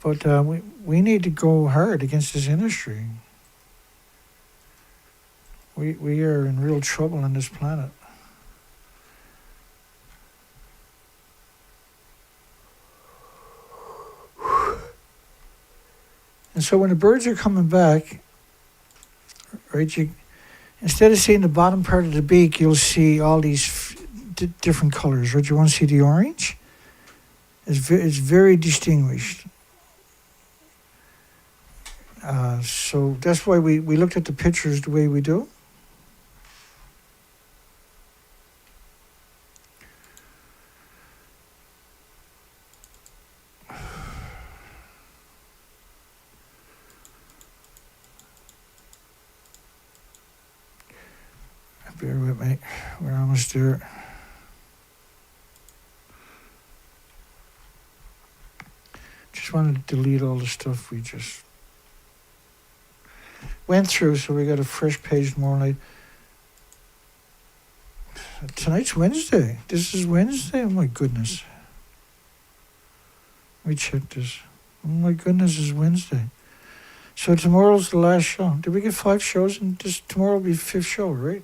But we need to go hard against this industry. We are in real trouble on this planet. And so when the birds are coming back, right, instead of seeing the bottom part of the beak, you'll see all these different colors, right? You want to see the orange? It's very distinguished. So that's why we looked at the pictures the way we do. bear with me. We're almost there. Just wanted to delete all the stuff we just went through, so we got a fresh page tomorrow night. Tonight's Wednesday. This is Wednesday? Oh my goodness. Let me check this. Oh my goodness, it's Wednesday. So tomorrow's the last show. Did we get 5 shows? And tomorrow will be the 5th show, right?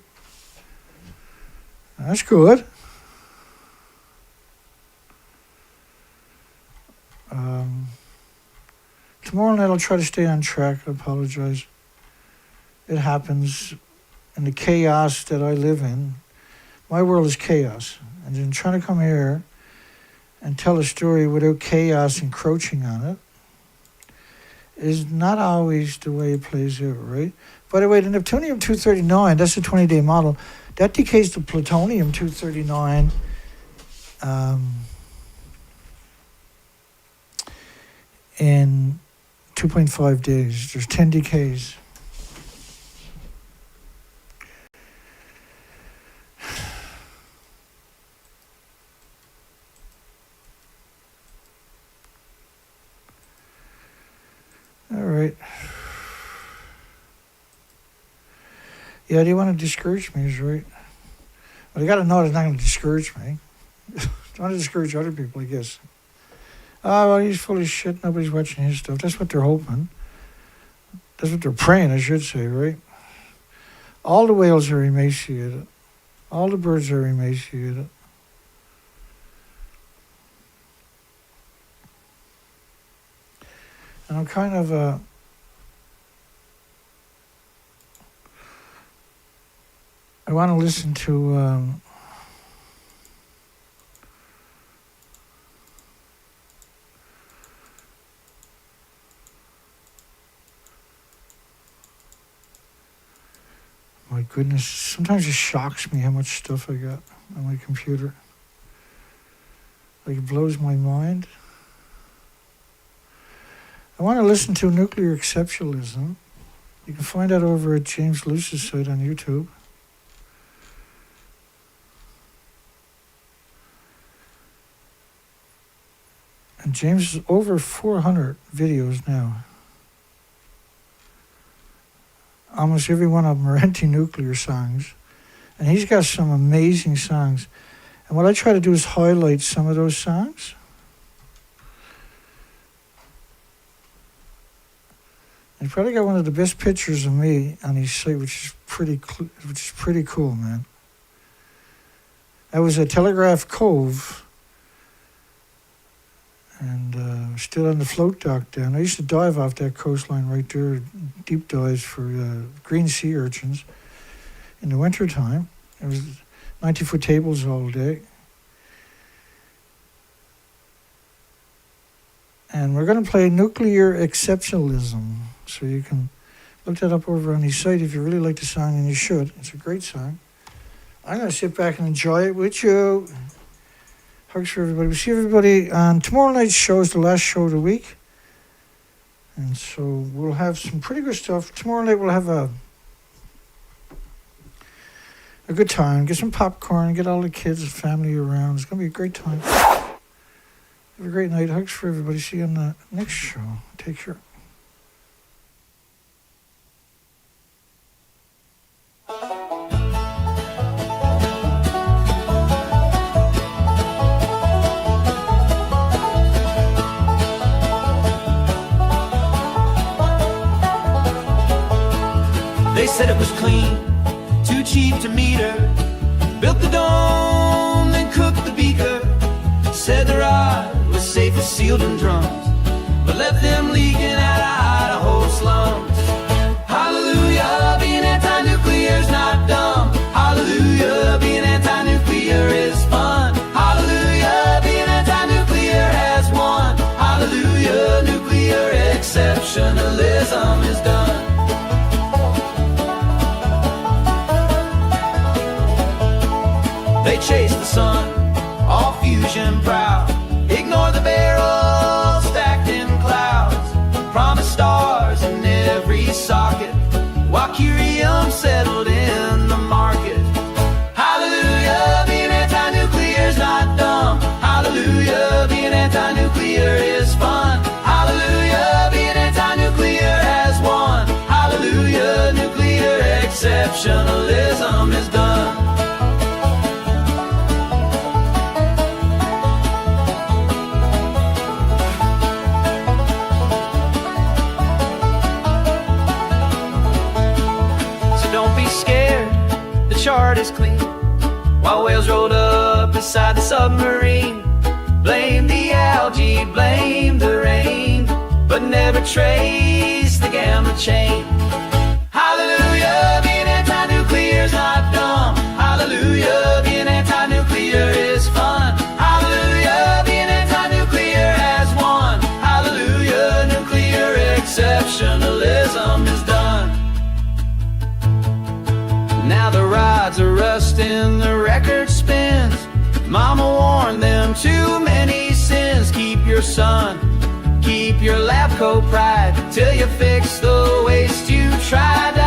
That's good. Tomorrow night I'll try to stay on track. I apologize. It happens in the chaos that I live in. My world is chaos. And then trying to come here and tell a story without chaos encroaching on it is not always the way it plays out, right? By the way, the Neptunium-239, that's a 20-day model. That decays to plutonium-239 in 2.5 days. There's 10 decays. All right. Yeah, they want to discourage me, is right. But I got to know it's not going to discourage me. It's want to discourage other people, I guess. Oh, well, he's full of shit. Nobody's watching his stuff. That's what they're hoping. That's what they're praying, I should say, right? All the whales are emaciated. All the birds are emaciated. And I'm kind of I want to listen to my goodness, sometimes it shocks me how much stuff I got on my computer. Like, it blows my mind. I want to listen to nuclear exceptionalism. You can find that over at James Luce's site on YouTube. And James is over 400 videos now. Almost every one of them are anti-nuclear songs. And he's got some amazing songs. And what I try to do is highlight some of those songs. He's probably got one of the best pictures of me on his site, which is pretty cool, man. I was at Telegraph Cove, and still on the float dock down. I used to dive off that coastline right there, deep dives for green sea urchins in the winter time. It was 90-foot tables all day. And we're going to play Nuclear Exceptionalism. So you can look that up over on his site if you really like the song, and you should. It's a great song. I'm going to sit back and enjoy it with you. Hugs for everybody. We'll see everybody on tomorrow night's show. Is the last show of the week. And so we'll have some pretty good stuff. Tomorrow night we'll have a good time. Get some popcorn. Get all the kids and family around. It's going to be a great time. Have a great night. Hugs for everybody. See you on the next show. Take care. They said it was clean, too cheap to meter. Built the dome, then cooked the beaker. Said the rod was safe as sealed in drums, but left them leaking out of Idaho slums. Hallelujah, being anti-nuclear's not dumb. Hallelujah, being anti-nuclear is fun. Hallelujah, being anti-nuclear has won. Hallelujah, nuclear exceptionalism is done. They chase the sun, all fusion proud. Ignore the barrels stacked in clouds. Promise submarine. Blame the algae, blame the rain, but never trace the gamma chain. Hallelujah, being anti-nuclear's not dumb. Hallelujah, being anti-nuclear is fun. Hallelujah, being anti-nuclear has won. Hallelujah, nuclear exceptionalism is done. Now the rods are rusting, the record spins. Mama warned them, too many sins. Keep your son, keep your lab coat pride, till you fix the waste you tried to